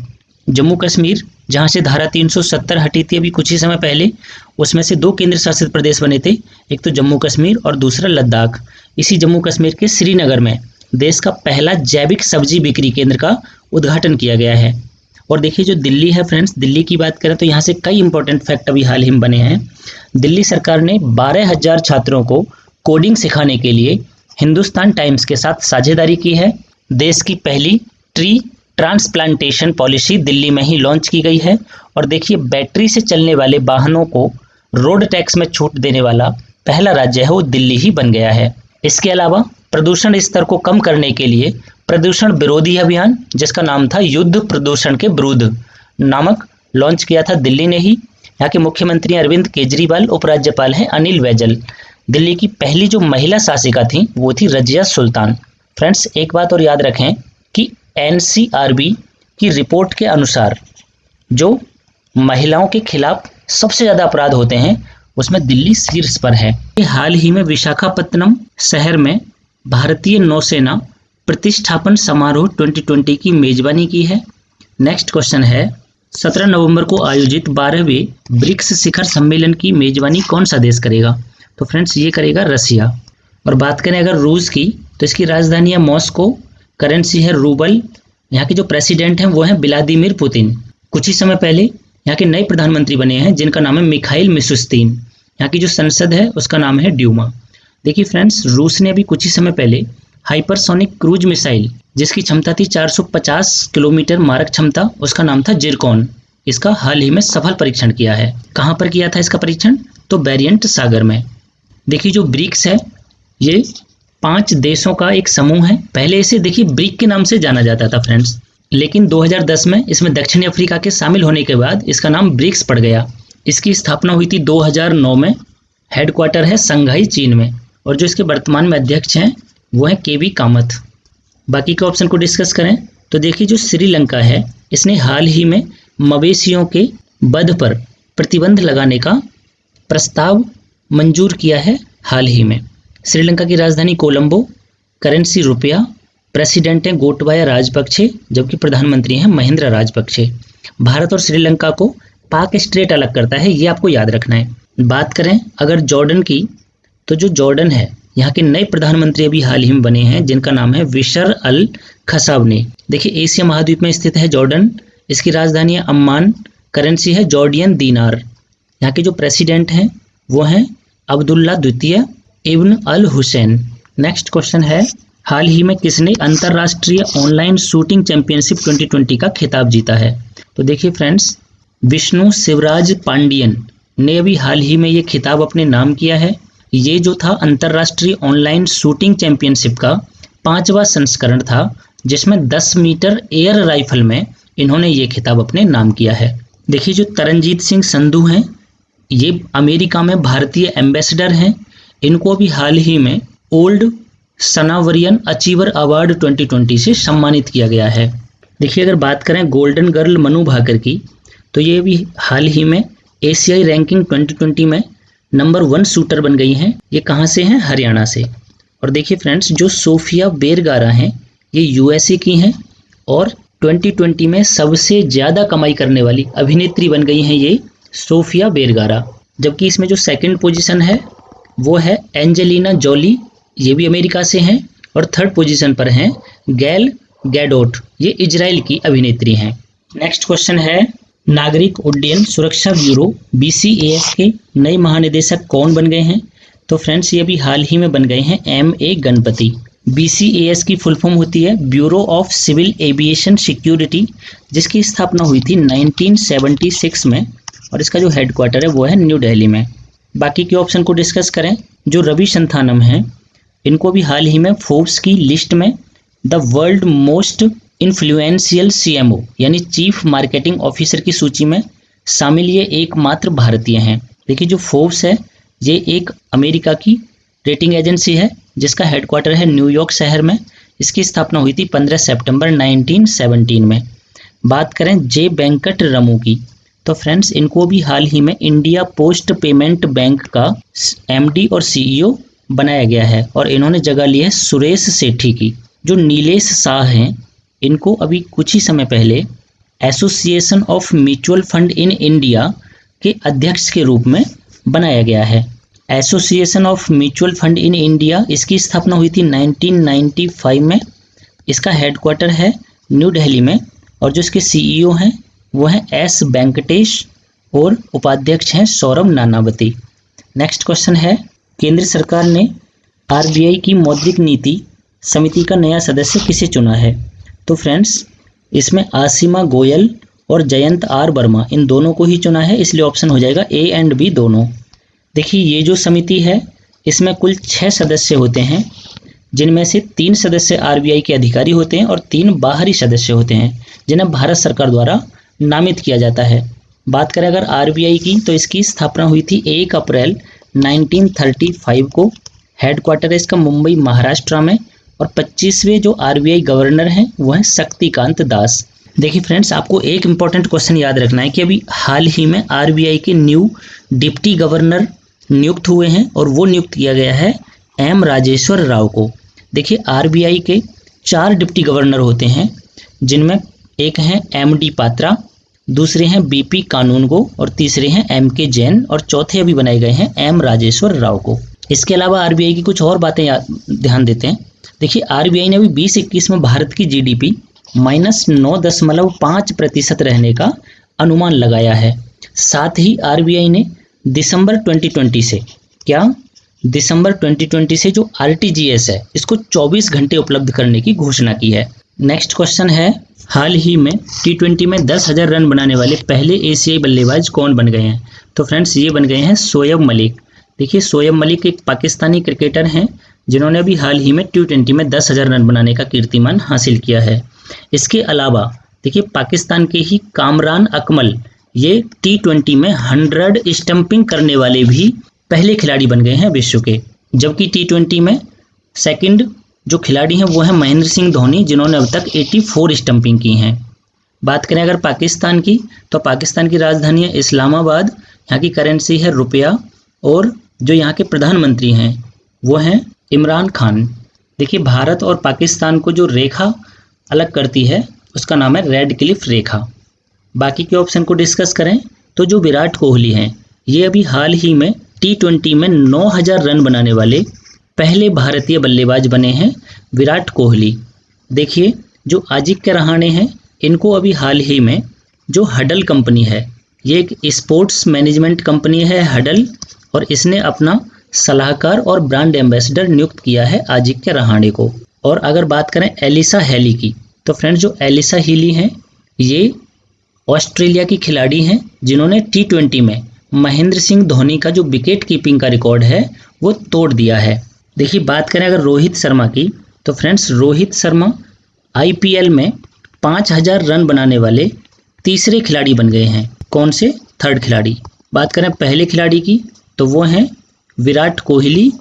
जम्मू कश्मीर, जहाँ से धारा 370 हटी थी अभी कुछ ही समय पहले, उसमें से 2 केंद्र शासित प्रदेश बने थे, एक तो जम्मू कश्मीर और दूसरा लद्दाख। इसी जम्मू कश्मीर के श्रीनगर में देश का पहला जैविक सब्जी बिक्री केंद्र का उद्घाटन किया गया है। और देखिए जो दिल्ली है फ्रेंड्स, दिल्ली की बात करें तो यहाँ से कई इंपॉर्टेंट फैक्ट अभी हाल ही में बने हैं। दिल्ली सरकार ने 12,000 छात्रों को कोडिंग सिखाने के लिए हिंदुस्तान टाइम्स के साथ साझेदारी की है। देश की पहली ट्री ट्रांसप्लांटेशन पॉलिसी दिल्ली में ही लॉन्च की गई है। और देखिए बैटरी से चलने वाले वाहनों को रोड टैक्स में छूट देने वाला पहला राज्य है वो दिल्ली ही बन गया है। इसके अलावा प्रदूषण स्तर को कम करने के लिए प्रदूषण विरोधी अभियान, जिसका नाम था युद्ध प्रदूषण के विरुद्ध नामक, लॉन्च किया था दिल्ली ने ही। यहाँ के मुख्यमंत्री अरविंद केजरीवाल, उपराज्यपाल हैं अनिल बैजल। दिल्ली की पहली जो महिला शासिका थी वो थी रजिया सुल्तान। फ्रेंड्स एक बात और याद रखें कि NCRB की रिपोर्ट के अनुसार जो महिलाओं के खिलाफ सबसे ज़्यादा अपराध होते हैं उसमें दिल्ली शीर्ष पर है। हाल ही में विशाखापत्तनम शहर में भारतीय नौसेना प्रतिष्ठापन समारोह 2020 की मेजबानी की है। नेक्स्ट क्वेश्चन है, 17 नवंबर को आयोजित 12वें ब्रिक्स शिखर सम्मेलन की मेजबानी कौन सा देश करेगा? तो फ्रेंड्स ये करेगा रसिया। और बात करें अगर रूस की, तो इसकी राजधानी है मॉस्को, करेंसी है रूबल। यहाँ के जो प्रेसिडेंट हैं वो हैं व्लादिमीर पुतिन। कुछ ही समय पहले यहाँ के नए प्रधानमंत्री बने हैं जिनका नाम है मिखाइल मिशुस्तीन। यहाँ की जो संसद है उसका नाम है ड्यूमा। देखिए फ्रेंड्स रूस ने अभी कुछ ही समय पहले हाइपरसोनिक क्रूज मिसाइल जिसकी क्षमता थी 450 किलोमीटर मारक क्षमता, उसका नाम था जिरकॉन, इसका हाल ही में सफल परीक्षण किया है। कहाँ पर किया था इसका परीक्षण? तो बेरिएंट सागर में। देखिए जो ब्रिक्स है ये 5 देशों का एक समूह है। पहले इसे देखिए ब्रिक के नाम से जाना जाता था फ्रेंड्स, लेकिन 2010 में इसमें दक्षिण अफ्रीका के शामिल होने के बाद इसका नाम ब्रिक्स पड़ गया। इसकी स्थापना हुई थी 2009 में, हेडक्वार्टर है संघाई चीन में, और जो इसके वर्तमान में अध्यक्ष हैं वो है KV कामत। बाकी के ऑप्शन को डिस्कस करें तो देखिए जो श्रीलंका है इसने हाल ही में मवेशियों के वध पर प्रतिबंध लगाने का प्रस्ताव मंजूर किया है हाल ही में। श्रीलंका की राजधानी कोलंबो, करेंसी रुपया, प्रेसिडेंट हैं गोटबाया राजपक्षे जबकि प्रधानमंत्री हैं महिंद्रा राजपक्षे। भारत और श्रीलंका को पाक स्ट्रेट अलग करता है, ये आपको याद रखना है। बात करें अगर जॉर्डन की, तो जो जॉर्डन है यहाँ के नए प्रधानमंत्री अभी हाल ही में बने हैं जिनका नाम है विशर अल खसावनी। देखिए एशिया महाद्वीप में स्थित है जॉर्डन, इसकी राजधानी है अम्मान, करेंसी है जॉर्डियन दीनार। यहाँ के जो प्रेसिडेंट हैं वो हैं अब्दुल्ला द्वितीय इब्न अल हुसैन। नेक्स्ट क्वेश्चन है, हाल ही में किसने अंतरराष्ट्रीय ऑनलाइन शूटिंग चैंपियनशिप 2020 का खिताब जीता है? तो देखिए फ्रेंड्स, विष्णु शिवराज पांडियन ने अभी हाल ही में ये खिताब अपने नाम किया है। ये जो था अंतरराष्ट्रीय ऑनलाइन शूटिंग चैंपियनशिप का 5वां संस्करण था, जिसमें 10 मीटर एयर राइफल में इन्होंने ये खिताब अपने नाम किया है। देखिए जो तरनजीत सिंह संधू हैं, ये अमेरिका में भारतीय एम्बेसडर हैं। इनको भी हाल ही में ओल्ड सनावरियन अचीवर अवार्ड 2020 से सम्मानित किया गया है। देखिए अगर बात करें गोल्डन गर्ल मनु भाकर की, तो ये भी हाल ही में एशियाई रैंकिंग 2020 में नंबर 1 शूटर बन गई हैं। ये कहाँ से हैं? हरियाणा से। और देखिए फ्रेंड्स, जो सोफिया बेरगारा हैं, ये यूएसए की हैं और 2020 में सबसे ज़्यादा कमाई करने वाली अभिनेत्री बन गई हैं ये सोफिया बेरगारा। जबकि इसमें जो सेकंड पोजीशन है वो है एंजेलिना जोली, ये भी अमेरिका से हैं। और थर्ड पोजीशन पर हैं गैल गैडोट, ये इजराइल की अभिनेत्री हैं। नेक्स्ट क्वेश्चन है, नागरिक उड्डयन सुरक्षा ब्यूरो BCAS के नए महानिदेशक कौन बन गए हैं? तो फ्रेंड्स, ये भी हाल ही में बन गए हैं MA गणपति। BCAS की फुल फॉर्म होती है bureau of civil aviation security, जिसकी स्थापना हुई थी 1976 में और इसका जो हेडक्वार्टर है वो है न्यू दिल्ली में। बाकी के ऑप्शन को डिस्कस करें, जो रवि संथानम हैं, इनको भी हाल ही में फोर्ब्स की लिस्ट में the world most influential CMO यानी चीफ मार्केटिंग ऑफिसर की सूची में शामिल ये एकमात्र भारतीय हैं। देखिए जो फोर्ब्स है ये एक अमेरिका की रेटिंग एजेंसी है जिसका हेडक्वार्टर है न्यूयॉर्क शहर में। इसकी स्थापना हुई थी 15 सितंबर 1917 में। बात करें जे वेंकट रमू की, तो फ्रेंड्स इनको भी हाल ही में इंडिया पोस्ट पेमेंट बैंक का MD और CEO बनाया गया है और इन्होंने जगह ली है सुरेश सेठी की। जो नीलेश शाह हैं, इनको अभी कुछ ही समय पहले association of mutual fund in India के अध्यक्ष के रूप में बनाया गया है। Association of mutual fund in India, इसकी स्थापना हुई थी 1995 में। इसका हेडक्वार्टर है न्यू दिल्ली में और जो इसके CEO हैं वो हैं S वेंकटेश और उपाध्यक्ष हैं सौरभ नानावती। नेक्स्ट क्वेश्चन है, केंद्र सरकार ने RBI की मौद्रिक नीति समिति का नया सदस्य किसे चुना है? तो फ्रेंड्स, इसमें आसिमा गोयल और जयंत R वर्मा, इन दोनों को ही चुना है, इसलिए ऑप्शन हो जाएगा A एंड B दोनों। देखिए ये जो समिति है इसमें कुल 6 सदस्य होते हैं, जिनमें से 3 सदस्य RBI के अधिकारी होते हैं और 3 बाहरी सदस्य होते हैं जिन्हें भारत सरकार द्वारा नामित किया जाता है। बात करें अगर RBI की, तो इसकी स्थापना हुई थी 1 अप्रैल 1935 को। हेडक्वार्टर है इसका मुंबई महाराष्ट्र में और 25वें जो RBI गवर्नर हैं वो हैं शक्तिकांत दास। देखिए फ्रेंड्स, आपको एक इम्पॉर्टेंट क्वेश्चन याद रखना है कि अभी हाल ही में RBI के न्यू डिप्टी गवर्नर नियुक्त हुए हैं और वो नियुक्त किया गया है M राजेश्वर राव को। देखिए RBI के 4 डिप्टी गवर्नर होते हैं, जिनमें एक हैं MD पात्रा, दूसरे हैं BP कानूनगो और तीसरे हैं MK जैन और चौथे अभी बनाए गए हैं M राजेश्वर राव को। इसके अलावा RBI की कुछ और बातें ध्यान देते हैं। देखिए RBI ने अभी 2021 में भारत की GDP -9.5% रहने का अनुमान लगाया है। साथ ही RBI ने दिसंबर 2020 से दिसंबर 2020 से जो RTGS है इसको 24 घंटे उपलब्ध करने की घोषणा की है। नेक्स्ट क्वेश्चन है, हाल ही में T20 में 10,000 रन बनाने वाले पहले एशियाई बल्लेबाज कौन बन गए हैं? तो फ्रेंड्स ये बन गए हैं शोएब मलिक। देखिए शोएब मलिक एक पाकिस्तानी क्रिकेटर हैं जिन्होंने अभी हाल ही में T20 में 10,000 रन बनाने का कीर्तिमान हासिल किया है। इसके अलावा देखिए पाकिस्तान के ही कामरान अकमल, ये T20 में 100 स्टंपिंग करने वाले भी पहले खिलाड़ी बन गए हैं विश्व के। जबकि T20 में सेकंड जो खिलाड़ी हैं वो हैं महेंद्र सिंह धोनी, जिन्होंने अब तक 84 स्टंपिंग की हैं। बात करें अगर पाकिस्तान की, तो पाकिस्तान की राजधानी है इस्लामाबाद, यहाँ की करेंसी है रुपया और जो यहाँ के प्रधानमंत्री हैं वो हैं इमरान खान। देखिए भारत और पाकिस्तान को जो रेखा अलग करती है उसका नाम है रेड क्लिफ रेखा। बाकी के ऑप्शन को डिस्कस करें तो जो विराट कोहली हैं ये अभी हाल ही में T20 में 9,000 रन बनाने वाले पहले भारतीय बल्लेबाज बने हैं विराट कोहली। देखिए जो अजिंक्य रहाणे हैं, इनको अभी हाल ही में जो हडल कंपनी है, ये एक स्पोर्ट्स मैनेजमेंट कंपनी है हडल, और इसने अपना सलाहकार और ब्रांड एम्बेसडर नियुक्त किया है अजिंक्य रहाणे को। और अगर बात करें एलिसा हेली की, तो फ्रेंड्स जो एलिसा हेली हैं, ये ऑस्ट्रेलिया की खिलाड़ी हैं जिन्होंने T20 में महेंद्र सिंह धोनी का जो विकेट कीपिंग का रिकॉर्ड है वो तोड़ दिया है। देखिए बात करें अगर रोहित शर्मा की, तो फ्रेंड्स रोहित शर्मा IPL में 5000 रन बनाने वाले तीसरे खिलाड़ी बन गए हैं। कौन से? थर्ड खिलाड़ी। बात करें पहले खिलाड़ी की, तो वो हैं विराट कोहली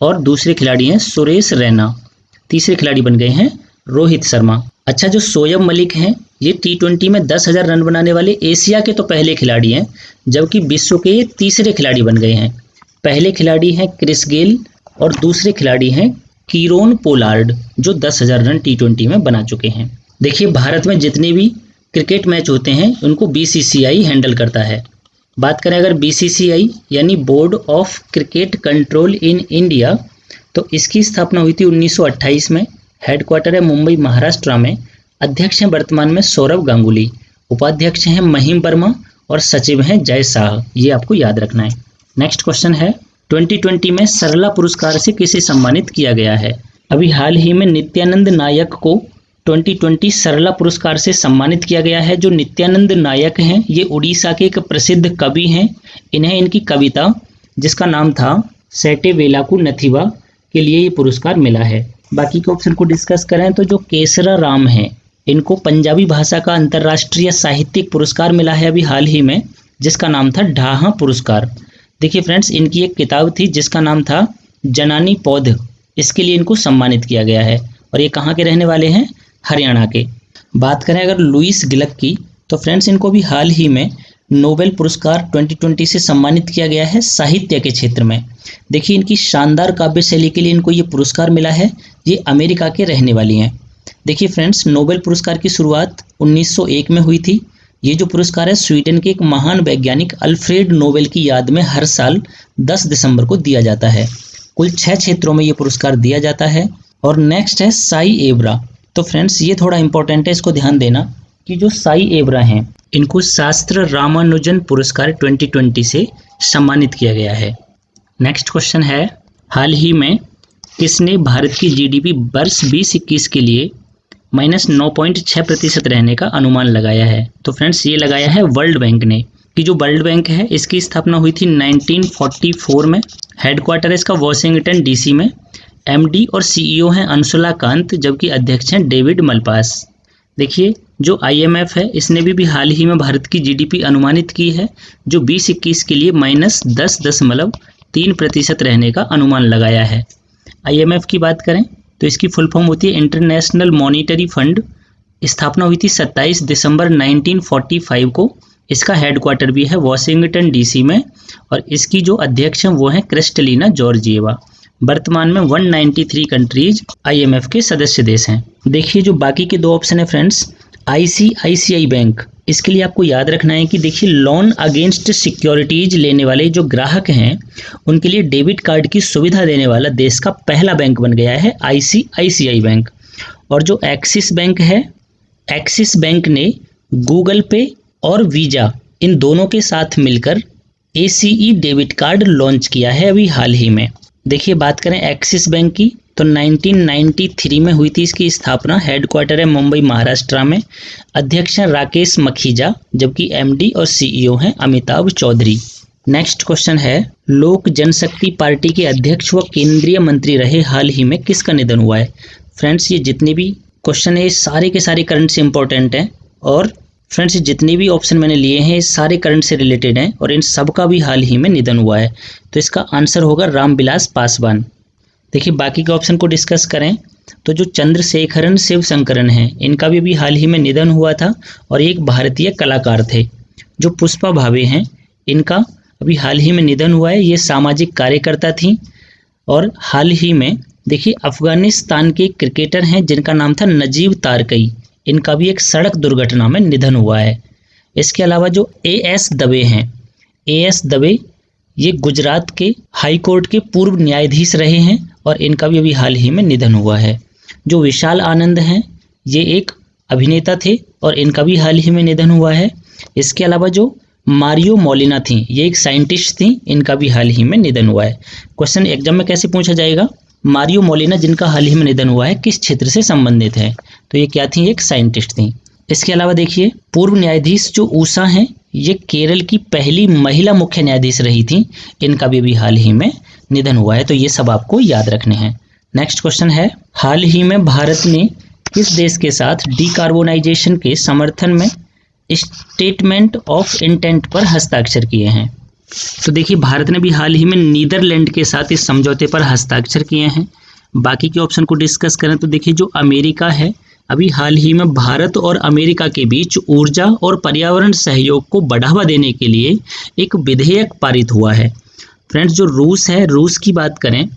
और दूसरे खिलाड़ी हैं सुरेश रैना। तीसरे खिलाड़ी बन गए हैं रोहित शर्मा। अच्छा, जो शोएब मलिक हैं, ये T20 में 10,000 रन बनाने वाले एशिया के तो पहले खिलाड़ी हैं, जबकि विश्व के ये तीसरे खिलाड़ी बन गए हैं। पहले खिलाड़ी हैं क्रिस गेल और दूसरे खिलाड़ी हैं कीरोन पोलार्ड, जो 10,000 रन T20 में बना चुके हैं। देखिए भारत में जितने भी क्रिकेट मैच होते हैं उनको BCCI हैंडल करता है। बात करें अगर BCCI यानी board of cricket control in India, तो इसकी स्थापना हुई थी 1928 में। हेडक्वार्टर है मुंबई महाराष्ट्र में। अध्यक्ष हैं वर्तमान में सौरव गांगुली, उपाध्यक्ष हैं महिम वर्मा और सचिव हैं जय शाह। ये आपको याद रखना है। नेक्स्ट क्वेश्चन है 2020 में सरला पुरस्कार से किसे सम्मानित किया गया है? अभी हाल ही में नित्यानंद नायक को 2020 सरला पुरस्कार से सम्मानित किया गया है। जो नित्यानंद नायक हैं, ये उड़ीसा के एक प्रसिद्ध कवि हैं। इन्हें इनकी कविता जिसका नाम था सेटे वेलाकू नथिवा के लिए ये पुरस्कार मिला है। बाकी के ऑप्शन को डिस्कस करें तो जो केसरा राम हैं, इनको पंजाबी भाषा का अंतर्राष्ट्रीय साहित्यिक पुरस्कार मिला है अभी हाल ही में, जिसका नाम था ढाहा पुरस्कार। देखिए फ्रेंड्स, इनकी एक किताब थी जिसका नाम था जनानी पौध, इसके लिए इनको सम्मानित किया गया है। और ये कहाँ के रहने वाले हैं? हरियाणा के। बात करें अगर लुईस गिलक की, तो फ्रेंड्स इनको भी हाल ही में नोबेल पुरस्कार 2020 से सम्मानित किया गया है साहित्य के क्षेत्र में। देखिए इनकी शानदार काव्य शैली के लिए इनको ये पुरस्कार मिला है। ये अमेरिका के रहने वाली हैं। देखिए फ्रेंड्स, नोबेल पुरस्कार की शुरुआत 1901 में हुई थी। ये जो पुरस्कार है स्वीडन के एक महान वैज्ञानिक अल्फ्रेड नोबेल की याद में हर साल 10 दिसंबर को दिया जाता है। कुल 6 क्षेत्रों में ये पुरस्कार दिया जाता है। और नेक्स्ट है साई एवरा। तो फ्रेंड्स ये थोड़ा इंपॉर्टेंट है, इसको ध्यान देना कि जो साई एवरा हैं, इनको शास्त्र रामानुजन पुरस्कार 2020 से सम्मानित किया गया है। नेक्स्ट क्वेश्चन है हाल ही में किसने भारत की GDP वर्ष 2021 के लिए -9.6% रहने का अनुमान लगाया है? तो फ्रेंड्स ये लगाया है वर्ल्ड बैंक ने। कि जो वर्ल्ड बैंक है इसकी स्थापना हुई थी 1944 में। हेडक्वार्टर है इसका वॉशिंगटन DC में। MD और CEO हैं अंशुला कांत, जबकि अध्यक्ष हैं डेविड मलपास। देखिए जो IMF है इसने भी हाल ही में भारत की GDP अनुमानित की है, जो 2021 के लिए -10.3% रहने का अनुमान लगाया है। IMF की बात करें तो इसकी फुल फॉर्म होती है इंटरनेशनल मॉनिटरी फंड। स्थापना हुई थी 27 दिसंबर 1945 को। इसका हेडक्वार्टर भी है वॉशिंगटन DC में और इसकी जो अध्यक्ष हैं वो हैं क्रिस्टलिना जॉर्जिएवा। वर्तमान में 193 कंट्रीज IMF के सदस्य देश हैं। देखिए जो बाकी के 2 ऑप्शन है फ्रेंड्स, ICICI बैंक, इसके लिए आपको याद रखना है कि देखिए लोन अगेंस्ट सिक्योरिटीज लेने वाले जो ग्राहक हैं उनके लिए डेबिट कार्ड की सुविधा देने वाला देश का पहला बैंक बन गया है ICICI बैंक। और जो एक्सिस बैंक है, एक्सिस बैंक ने गूगल पे और वीजा इन दोनों के साथ मिलकर ACE डेबिट कार्ड लॉन्च किया है अभी हाल ही में। देखिए बात करें एक्सिस बैंक की तो 1993 में हुई थी इसकी स्थापना। हेडक्वार्टर है मुंबई महाराष्ट्र में। अध्यक्ष हैं राकेश मखीजा, जबकि MD और CEO हैं अमिताभ चौधरी। नेक्स्ट क्वेश्चन है लोक जनशक्ति पार्टी के अध्यक्ष व केंद्रीय मंत्री रहे हाल ही में किसका निधन हुआ है? फ्रेंड्स ये जितने भी क्वेश्चन है सारे के सारे करंट से इंपॉर्टेंट हैं। और फ्रेंड्स जितने भी ऑप्शन मैंने लिए हैं ये सारे करंट से रिलेटेड हैं और इन सब का भी हाल ही में निधन हुआ है। तो इसका आंसर होगा रामविलास पासवान। देखिए बाकी के ऑप्शन को डिस्कस करें तो जो चंद्रशेखरन शिवशंकरन हैं इनका भी अभी हाल ही में निधन हुआ था और एक भारतीय कलाकार थे। जो पुष्पा भावे हैं इनका अभी हाल ही में निधन हुआ है। ये सामाजिक कार्यकर्ता थी। और हाल ही में देखिए अफगानिस्तान के क्रिकेटर हैं जिनका नाम था नजीब तारकई, इनका भी एक सड़क दुर्घटना में निधन हुआ है। इसके अलावा जो AS दवे हैं, AS दवे ये गुजरात के हाई कोर्ट के पूर्व न्यायाधीश रहे हैं और इनका भी अभी हाल ही में निधन हुआ है। जो विशाल आनंद हैं ये एक अभिनेता थे और इनका भी हाल ही में निधन हुआ है। इसके अलावा जो मारियो मोलिना थी, ये एक साइंटिस्ट थी, इनका भी हाल ही में निधन हुआ है। क्वेश्चन एग्जाम में कैसे पूछा जाएगा, मारियो मोलिना जिनका हाल ही में निधन हुआ है किस क्षेत्र से संबंधित है, तो ये क्या थी, एक साइंटिस्ट थी। इसके अलावा देखिए पूर्व न्यायाधीश जो ऊषा हैं, ये केरल की पहली महिला मुख्य न्यायाधीश रही थी, इनका भी अभी हाल ही में निधन हुआ है, तो ये सब आपको याद रखने हैं। नेक्स्ट क्वेश्चन है, हाल ही में भारत ने किस देश के साथ डीकार्बोनाइजेशन के समर्थन में स्टेटमेंट ऑफ इंटेंट पर हस्ताक्षर किए हैं, तो देखिए भारत ने भी हाल ही में नीदरलैंड के साथ इस समझौते पर हस्ताक्षर किए हैं। बाकी के ऑप्शन को डिस्कस करें तो देखिए जो अमेरिका है, अभी हाल ही में भारत और अमेरिका के बीच ऊर्जा और पर्यावरण सहयोग को बढ़ावा देने के लिए एक विधेयक पारित हुआ है। फ्रेंड्स जो रूस है, रूस की बात करें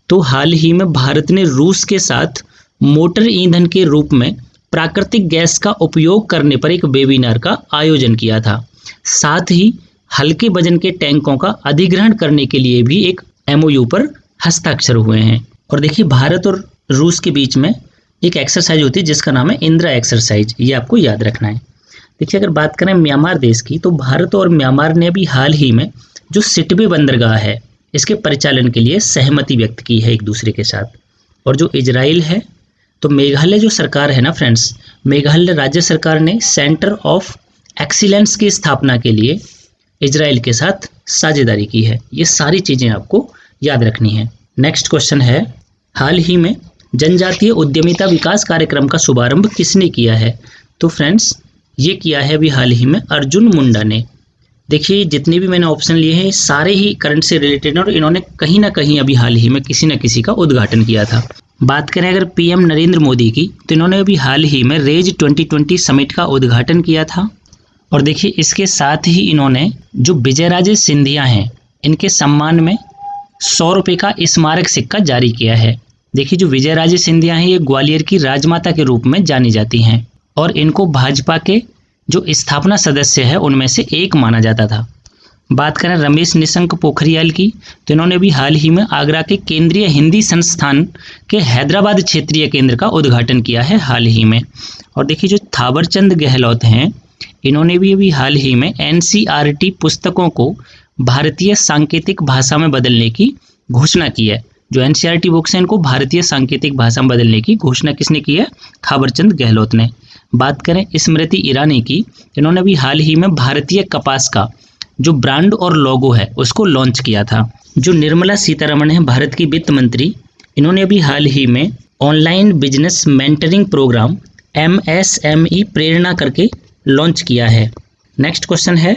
तो हाल ही में भारत ने रूस के साथ मोटर ईंधन के रूप में प्राकृतिक गैस का उपयोग करने पर एक वेबिनार का आयोजन किया था। साथ ही हल्के वजन के टैंकों का अधिग्रहण करने के लिए भी एक MOU पर हस्ताक्षर हुए हैं। और देखिए भारत और रूस के बीच में एक एक्सरसाइज होती है जिसका नाम है इंदिरा एक्सरसाइज, ये आपको याद रखना है। देखिए अगर बात करें म्यांमार देश की, तो भारत और म्यांमार ने अभी हाल ही में जो सिटवे बंदरगाह है, इसके परिचालन के लिए सहमति व्यक्त की है एक दूसरे के साथ। और जो इजराइल है, तो मेघालय जो सरकार है ना फ्रेंड्स, मेघालय राज्य सरकार ने सेंटर ऑफ एक्सीलेंस की स्थापना के लिए इजराइल के साथ साझेदारी की है। ये सारी चीज़ें आपको याद रखनी है। नेक्स्ट क्वेश्चन है, हाल ही में जनजातीय उद्यमिता विकास कार्यक्रम का शुभारंभ किसने किया है, तो फ्रेंड्स ये किया है अभी हाल ही में अर्जुन मुंडा ने। देखिए जितने भी मैंने ऑप्शन लिए हैं सारे ही करंट से रिलेटेड हैं और इन्होंने कहीं ना कहीं अभी हाल ही में किसी न किसी का उद्घाटन किया था। बात करें अगर PM नरेंद्र मोदी की, तो इन्होंने अभी हाल ही में रेज 2020 समिट का उद्घाटन किया था। और देखिए इसके साथ ही इन्होंने जो विजयराजे सिंधिया हैं, इनके सम्मान में 100 रुपये का स्मारक सिक्का जारी किया है। देखिए जो विजयराजे सिंधिया हैं, ये ग्वालियर की राजमाता के रूप में जानी जाती हैं और इनको भाजपा के जो स्थापना सदस्य है उनमें से एक माना जाता था। बात करें रमेश निशंक पोखरियाल की, तो इन्होंने भी हाल ही में आगरा के केंद्रीय हिंदी संस्थान के हैदराबाद क्षेत्रीय केंद्र का उद्घाटन किया है हाल ही में। और देखिए जो थावरचंद गहलोत हैं, इन्होंने भी अभी हाल ही में NCERT पुस्तकों को भारतीय सांकेतिक भाषा में बदलने की घोषणा की है। जो NCERT बुक्स हैं इनको भारतीय सांकेतिक भाषा में बदलने की घोषणा किसने की है, थावरचंद गहलोत ने। बात करें स्मृति ईरानी की, इन्होंने भी हाल ही में भारतीय कपास का जो ब्रांड और लोगो है उसको लॉन्च किया था। जो निर्मला सीतारमण है भारत की वित्त मंत्री, इन्होंने अभी हाल ही में online business mentoring programme MSME Prerna करके लॉन्च किया है। नेक्स्ट क्वेश्चन है,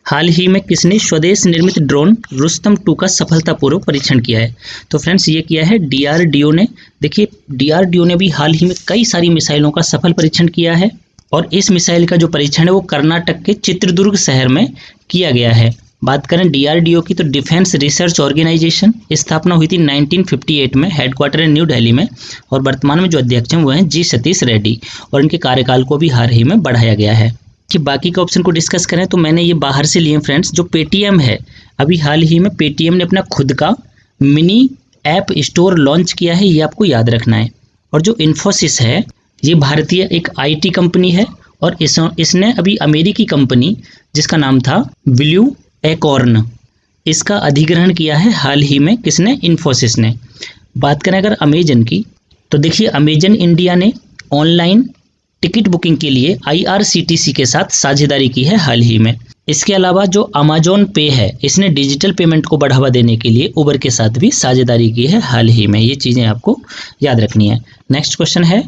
हाल ही में किसने स्वदेश निर्मित ड्रोन रुस्तम 2 का सफलतापूर्वक परीक्षण किया है, तो फ्रेंड्स ये किया है DRDO ने। देखिए DRDO ने भी हाल ही में कई सारी मिसाइलों का सफल परीक्षण किया है और इस मिसाइल का जो परीक्षण है वो कर्नाटक के चित्रदुर्ग शहर में किया गया है। बात करें DRDO की, तो डिफेंस रिसर्च ऑर्गेनाइजेशन स्थापना हुई थी 1958 में, हेडक्वार्टर है न्यू दिल्ली में और वर्तमान में जो अध्यक्ष हैं वो हैं G सतीश रेड्डी और इनके कार्यकाल को भी हाल ही में बढ़ाया गया है। कि बाकी के ऑप्शन को डिस्कस करें तो मैंने ये बाहर से लिए फ्रेंड्स। जो पेटीएम है, अभी हाल ही में पेटीएम ने अपना खुद का मिनी ऐप स्टोर लॉन्च किया है, ये आपको याद रखना है। और जो इन्फोसिस है, ये भारतीय एक IT कंपनी है और इसने अभी अमेरिकी कंपनी जिसका नाम था ब्लू एकॉर्न, इसका अधिग्रहण किया है हाल ही में, किसने, इन्फोसिस ने। बात करें अगर अमेजन की, तो देखिए अमेजन इंडिया ने ऑनलाइन टिकट बुकिंग के लिए IRCTC के साथ साझेदारी की है हाल ही में। इसके अलावा जो अमेजॉन पे है, इसने डिजिटल पेमेंट को बढ़ावा देने के लिए उबर के साथ भी साझेदारी की है हाल ही में। ये चीज़ें आपको याद रखनी है। नेक्स्ट क्वेश्चन है,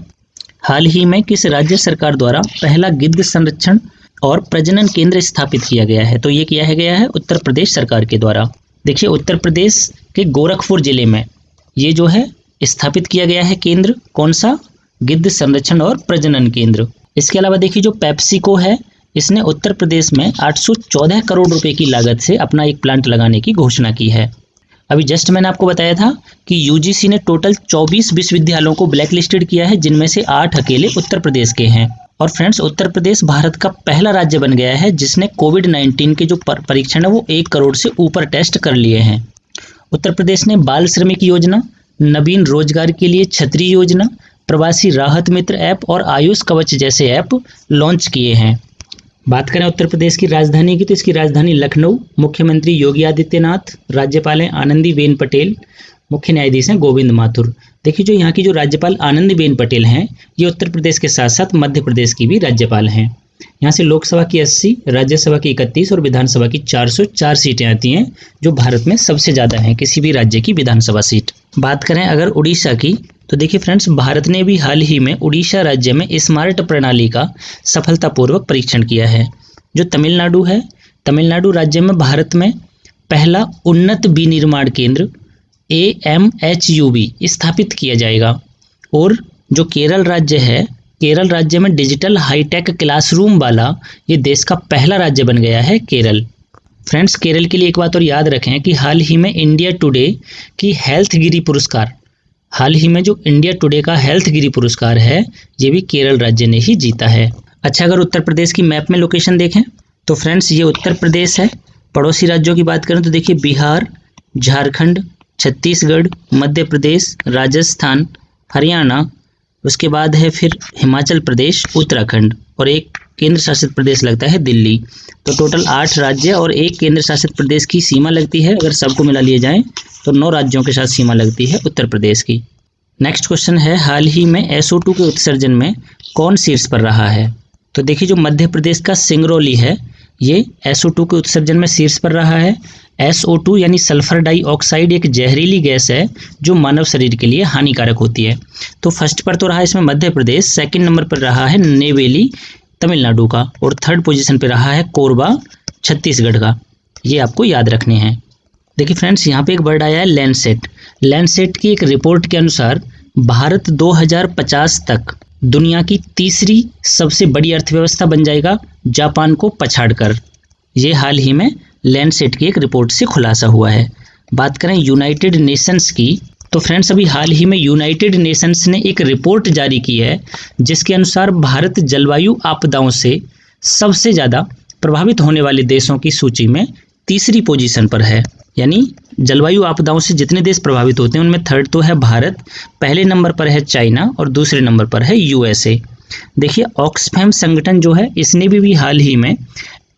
हाल ही में किस राज्य सरकार द्वारा पहला गिद्ध संरक्षण और प्रजनन केंद्र स्थापित किया गया है, तो ये किया गया है उत्तर प्रदेश सरकार के द्वारा। देखिए उत्तर प्रदेश के गोरखपुर जिले में ये जो है स्थापित किया गया है केंद्र, कौन सा, गिद्ध संरक्षण और प्रजनन केंद्र। इसके अलावा देखिए जो पेप्सिको है, इसने उत्तर प्रदेश में 814 करोड़ रुपए की लागत से अपना एक प्लांट लगाने की घोषणा की है। अभी जस्ट मैंने आपको बताया था कि UGC ने टोटल 24 विश्वविद्यालयों को ब्लैक लिस्टेड किया है, जिनमें से 8 अकेले उत्तर प्रदेश के हैं। और फ्रेंड्स उत्तर प्रदेश भारत का पहला राज्य बन गया है जिसने कोविड-19 के जो परीक्षण है वो 1 करोड़ से ऊपर टेस्ट कर लिए हैं। उत्तर प्रदेश ने बाल श्रमिक योजना, नवीन रोजगार के लिए छतरी योजना, प्रवासी राहत मित्र ऐप और आयुष कवच जैसे ऐप लॉन्च किए हैं। बात करें उत्तर प्रदेश की राजधानी की, तो इसकी राजधानी लखनऊ, मुख्यमंत्री योगी आदित्यनाथ, राज्यपाल हैं आनंदीबेन पटेल, मुख्य न्यायाधीश हैं गोविंद माथुर। देखिए जो यहाँ की जो राज्यपाल आनंदीबेन पटेल हैं, ये उत्तर प्रदेश के साथ साथ मध्य प्रदेश की भी राज्यपाल हैं। यहाँ से लोकसभा की 80, राज्यसभा की 31 और विधानसभा की 404 सीटें आती हैं, जो भारत में सबसे ज़्यादा हैं किसी भी राज्य की विधानसभा सीट। बात करें अगर उड़ीसा की, तो देखिए फ्रेंड्स, भारत ने भी हाल ही में उड़ीसा राज्य में स्मार्ट प्रणाली का सफलतापूर्वक परीक्षण किया है। जो तमिलनाडु है, तमिलनाडु राज्य में भारत में पहला उन्नत विनिर्माण केंद्र AMHUB स्थापित किया जाएगा। और जो केरल राज्य है, केरल राज्य में डिजिटल हाईटेक क्लासरूम वाला ये देश का पहला राज्य बन गया है केरल। फ्रेंड्स, केरल के लिए एक बात और याद रखें कि हाल ही में इंडिया टुडे की हेल्थगिरी पुरस्कार, हाल ही में जो इंडिया टुडे का हेल्थगिरी पुरस्कार है, ये भी केरल राज्य ने ही जीता है। अच्छा, अगर उत्तर प्रदेश की मैप में लोकेशन देखें तो फ्रेंड्स, ये उत्तर प्रदेश है। पड़ोसी राज्यों की बात करें तो देखिए बिहार, झारखंड, छत्तीसगढ़, मध्य प्रदेश, राजस्थान, हरियाणा, उसके बाद है फिर हिमाचल प्रदेश, उत्तराखंड और एक केंद्र शासित प्रदेश लगता है दिल्ली। तो टोटल 8 राज्य और एक केंद्र शासित प्रदेश की सीमा लगती है। अगर सबको मिला लिए जाए तो 9 राज्यों के साथ सीमा लगती है उत्तर प्रदेश की। नेक्स्ट क्वेश्चन है, हाल ही में SO2 के उत्सर्जन में कौन शीर्ष पर रहा है? तो देखिए जो मध्य प्रदेश का सिंगरौली है, ये SO2 के उत्सर्जन में शीर्ष पर रहा है। SO2 यानी सल्फर डाइऑक्साइड एक जहरीली गैस है जो मानव शरीर के लिए हानिकारक होती है। तो फर्स्ट पर तो रहा इसमें मध्य प्रदेश, सेकंड नंबर पर रहा है नेवेली तमिलनाडु का, और थर्ड पोजीशन पर रहा है कोरबा छत्तीसगढ़ का। ये आपको याद रखने हैं। देखिए फ्रेंड्स, यहाँ पे एक वर्ड आया है लैंडसेट। लैंडसेट की एक रिपोर्ट के अनुसार भारत 2050 तक दुनिया की तीसरी सबसे बड़ी अर्थव्यवस्था बन जाएगा, जापान को पछाड़कर। ये हाल ही में लैंडसेट की एक रिपोर्ट से खुलासा हुआ है। बात करें यूनाइटेड नेशंस की, तो फ्रेंड्स अभी हाल ही में यूनाइटेड नेशंस ने एक रिपोर्ट जारी की है जिसके अनुसार भारत जलवायु आपदाओं से सबसे ज़्यादा प्रभावित होने वाले देशों की सूची में तीसरी पोजीशन पर है। यानी जलवायु आपदाओं से जितने देश प्रभावित होते हैं उनमें थर्ड तो है भारत, पहले नंबर पर है चाइना और दूसरे नंबर पर है USA। देखिए ऑक्सफैम संगठन जो है, इसने भी हाल ही में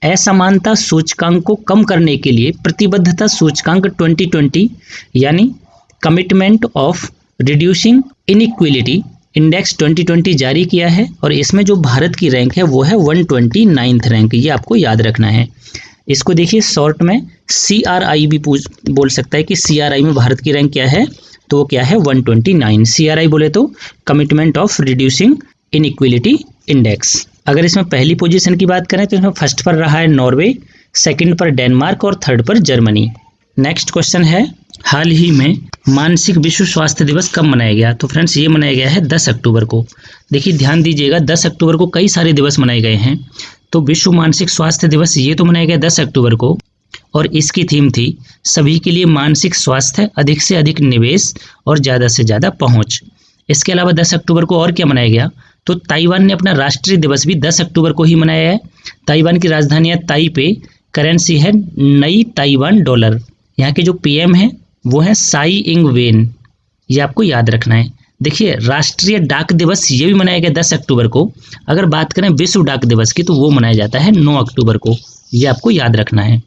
असमानता सूचकांक को कम करने के लिए प्रतिबद्धता सूचकांक 2020 यानी commitment of reducing inequality index 2020 जारी किया है, और इसमें जो भारत की रैंक है वो है 129th रैंक। ये आपको याद रखना है। इसको देखिए शॉर्ट में CRI भी बोल सकता है कि CRI में भारत की रैंक क्या है, तो वो क्या है 129। CRI बोले तो commitment of reducing inequality index. अगर इसमें पहली पोजीशन की बात करें तो इसमें फर्स्ट पर रहा है नॉर्वे, सेकंड पर डेनमार्क और थर्ड पर जर्मनी। नेक्स्ट क्वेश्चन है, हाल ही में मानसिक विश्व स्वास्थ्य दिवस कब मनाया गया? तो फ्रेंड्स ये मनाया गया है 10 अक्टूबर को। देखिए ध्यान दीजिएगा, 10 अक्टूबर को कई सारे दिवस मनाए गए हैं। तो विश्व मानसिक स्वास्थ्य दिवस ये तो मनाया गया 10 अक्टूबर को, और इसकी थीम थी सभी के लिए मानसिक स्वास्थ्य, अधिक से अधिक निवेश और ज़्यादा से ज़्यादा पहुँच। इसके अलावा 10 अक्टूबर को और क्या मनाया गया, तो ताइवान ने अपना राष्ट्रीय दिवस भी 10 अक्टूबर को ही मनाया है। ताइवान की राजधानी है ताइपे, करेंसी है नई ताइवान डॉलर। यहाँ के जो PM हैं वो हैं साई इंग वेन। ये आपको याद रखना है। देखिए राष्ट्रीय डाक दिवस ये भी मनाया गया 10 अक्टूबर को। अगर बात करें विश्व डाक दिवस की तो वो मनाया जाता है 9 अक्टूबर को। ये आपको याद रखना है।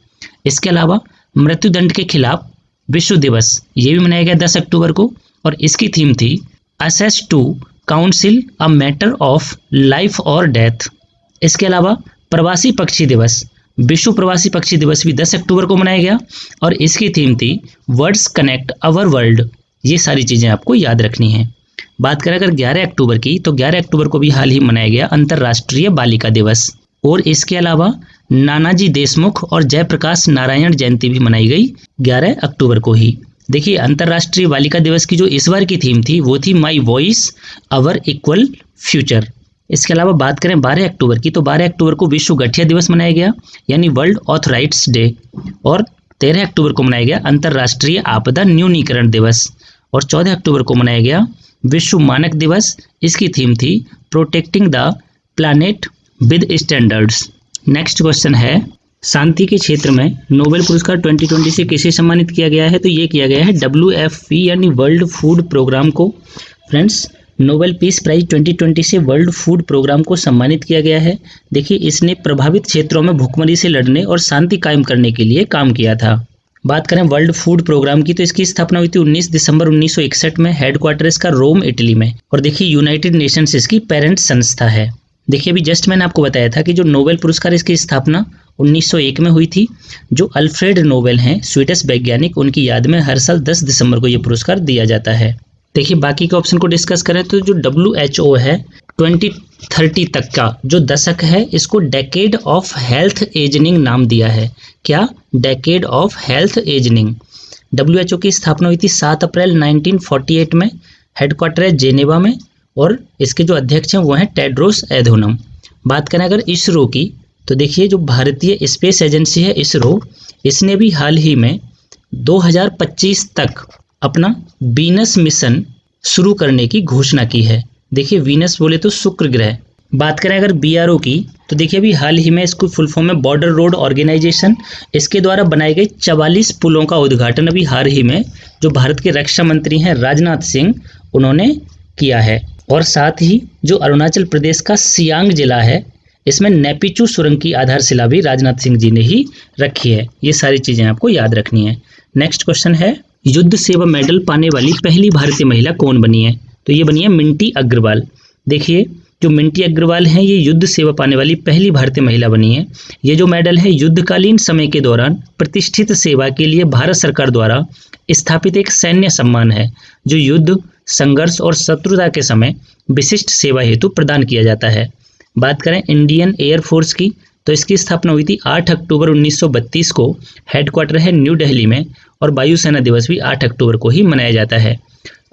इसके अलावा मृत्युदंड के खिलाफ विश्व दिवस ये भी मनाया गया 10 अक्टूबर को, और इसकी थीम थी access to counsel a matter of life और डेथ। इसके अलावा प्रवासी पक्षी दिवस, विश्व प्रवासी पक्षी दिवस भी 10 अक्टूबर को मनाया गया, और इसकी थीम थी वर्ड्स कनेक्ट अवर वर्ल्ड। ये सारी चीज़ें आपको याद रखनी है। बात करें अगर 11 अक्टूबर की, तो 11 अक्टूबर को भी हाल ही मनाया गया अंतर्राष्ट्रीय बालिका दिवस, और इसके अलावा नानाजी देशमुख और जयप्रकाश नारायण जयंती भी मनाई गई 11 अक्टूबर को ही। देखिए अंतर्राष्ट्रीय बालिका दिवस की जो इस बार की थीम थी वो थी my voice our equal future. इसके अलावा बात करें 12 अक्टूबर की, तो 12 अक्टूबर को विश्व गठिया दिवस मनाया गया यानी वर्ल्ड ऑथराइट्स डे, और 13 अक्टूबर को मनाया गया अंतर्राष्ट्रीय आपदा न्यूनीकरण दिवस, और 14 अक्टूबर को मनाया गया विश्व मानक दिवस। इसकी थीम थी protecting the planet with standards. Next question है, शांति के क्षेत्र में नोबेल पुरस्कार 2020 से किसे सम्मानित किया गया है? तो ये किया गया है WFP यानी वर्ल्ड फूड प्रोग्राम को। फ्रेंड्स नोबेल पीस प्राइज 2020 से वर्ल्ड फूड प्रोग्राम को सम्मानित किया गया है। देखिए इसने प्रभावित क्षेत्रों में भूखमरी से लड़ने और शांति कायम करने के लिए काम किया था। बात करें वर्ल्ड फूड प्रोग्राम की तो इसकी स्थापना हुई थी 19 दिसंबर 1961 में। हेडक्वार्टर इसका रोम इटली में, और देखिए यूनाइटेड नेशंस इसकी पेरेंट संस्था है। देखिए अभी जस्ट मैंने आपको बताया था कि जो नोबेल पुरस्कार इसकी स्थापना 1901 में हुई थी। जो अल्फ्रेड नोबेल हैं स्वीडिश वैज्ञानिक, उनकी याद में हर साल 10 दिसंबर को ये पुरस्कार दिया जाता है। देखिए बाकी के ऑप्शन को डिस्कस करें तो जो WHO है 2030 तक का जो दशक है इसको डेकेड ऑफ हेल्थ एजनिंग नाम दिया है। क्या? Decade of health ageing. WHO की स्थापना हुई थी 7 अप्रैल 1948 में। हेडक्वार्टर है जेनेवा में, और इसके जो अध्यक्ष हैं वो हैं टेड्रोस एधोनम। बात करें अगर इसरो की तो देखिए जो भारतीय स्पेस एजेंसी है इसरो, इसने भी हाल ही में 2025 तक अपना वीनस मिशन शुरू करने की घोषणा की है। देखिए वीनस बोले तो शुक्र ग्रह। बात करें अगर BRO की तो देखिए अभी हाल ही में इसको फुल फॉर्म में बॉर्डर रोड ऑर्गेनाइजेशन, इसके द्वारा बनाए गए 44 पुलों का उद्घाटन अभी हाल ही में जो भारत के रक्षा मंत्री हैं राजनाथ सिंह उन्होंने किया है। और साथ ही जो अरुणाचल प्रदेश का सियांग जिला है इसमें नेपिचू सुरंग की आधारशिला भी राजनाथ सिंह जी ने ही रखी है। ये सारी चीजें आपको याद रखनी है। नेक्स्ट क्वेश्चन है युद्ध सेवा मेडल पाने वाली पहली भारतीय महिला कौन बनी है? तो ये बनी है मिंटी अग्रवाल। देखिए जो मिंटी अग्रवाल हैं ये युद्ध सेवा पाने वाली पहली भारतीय महिला बनी है। ये जो मेडल है युद्धकालीन समय के दौरान प्रतिष्ठित सेवा के लिए भारत सरकार द्वारा स्थापित एक सैन्य सम्मान है जो युद्ध, संघर्ष और शत्रुता के समय विशिष्ट सेवा हेतु प्रदान किया जाता है। बात करें इंडियन एयर फोर्स की तो इसकी स्थापना हुई थी 8 अक्टूबर 1932 को। हेडक्वार्टर है न्यू दिल्ली में, और वायुसेना दिवस भी 8 अक्टूबर को ही मनाया जाता है।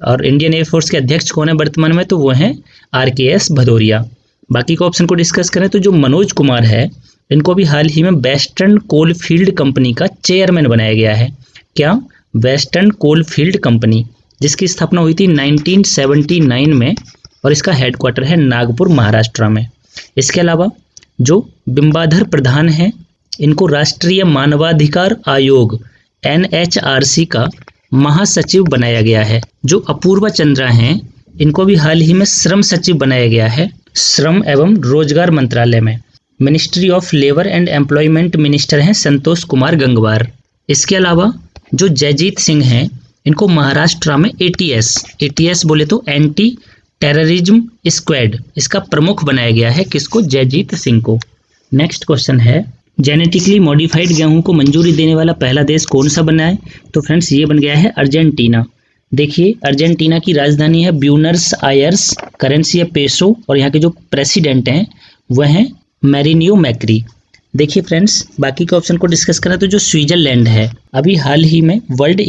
और इंडियन एयर फोर्स के अध्यक्ष कौन है वर्तमान में? तो वो हैं RKS भदौरिया। बाकी के ऑप्शन को डिस्कस करें तो जो मनोज कुमार है इनको भी हाल ही में वेस्टर्न कोलफील्ड कंपनी का चेयरमैन बनाया गया है। क्या? वेस्टर्न कोलफील्ड कंपनी, जिसकी स्थापना हुई थी 1979 में, और इसका हेडक्वार्टर है नागपुर महाराष्ट्र में। इसके अलावा जो बिंबाधर प्रधान हैं इनको राष्ट्रीय मानवाधिकार आयोग NHRC का महासचिव बनाया गया है। जो अपूर्वा चंद्रा हैं इनको भी हाल ही में श्रम सचिव बनाया गया है श्रम एवं रोजगार मंत्रालय में। Ministry of labour and employment minister हैं संतोष कुमार गंगवार। इसके अलावा जो जयजीत सिंह हैं इनको महाराष्ट्र में ATS बोले तो एंटी टेररिज्म स्क्वाड, इसका प्रमुख बनाया गया है। किसको? जयजीत सिंह को। नेक्स्ट क्वेश्चन है जेनेटिकली मॉडिफाइड गेहूं को मंजूरी देने वाला पहला देश कौन सा बना है? तो फ्रेंड्स ये बन गया है अर्जेंटीना। देखिए अर्जेंटीना की राजधानी है ब्यूनर्स आयर्स, करेंसी है पेसो, और यहाँ के जो प्रेसिडेंट हैं वह हैं मैरिनियो मैक्री। देखिए फ्रेंड्स बाकी के ऑप्शन को डिस्कस करें तो जो स्विट्जरलैंड है अभी हाल ही में वर्ल्ड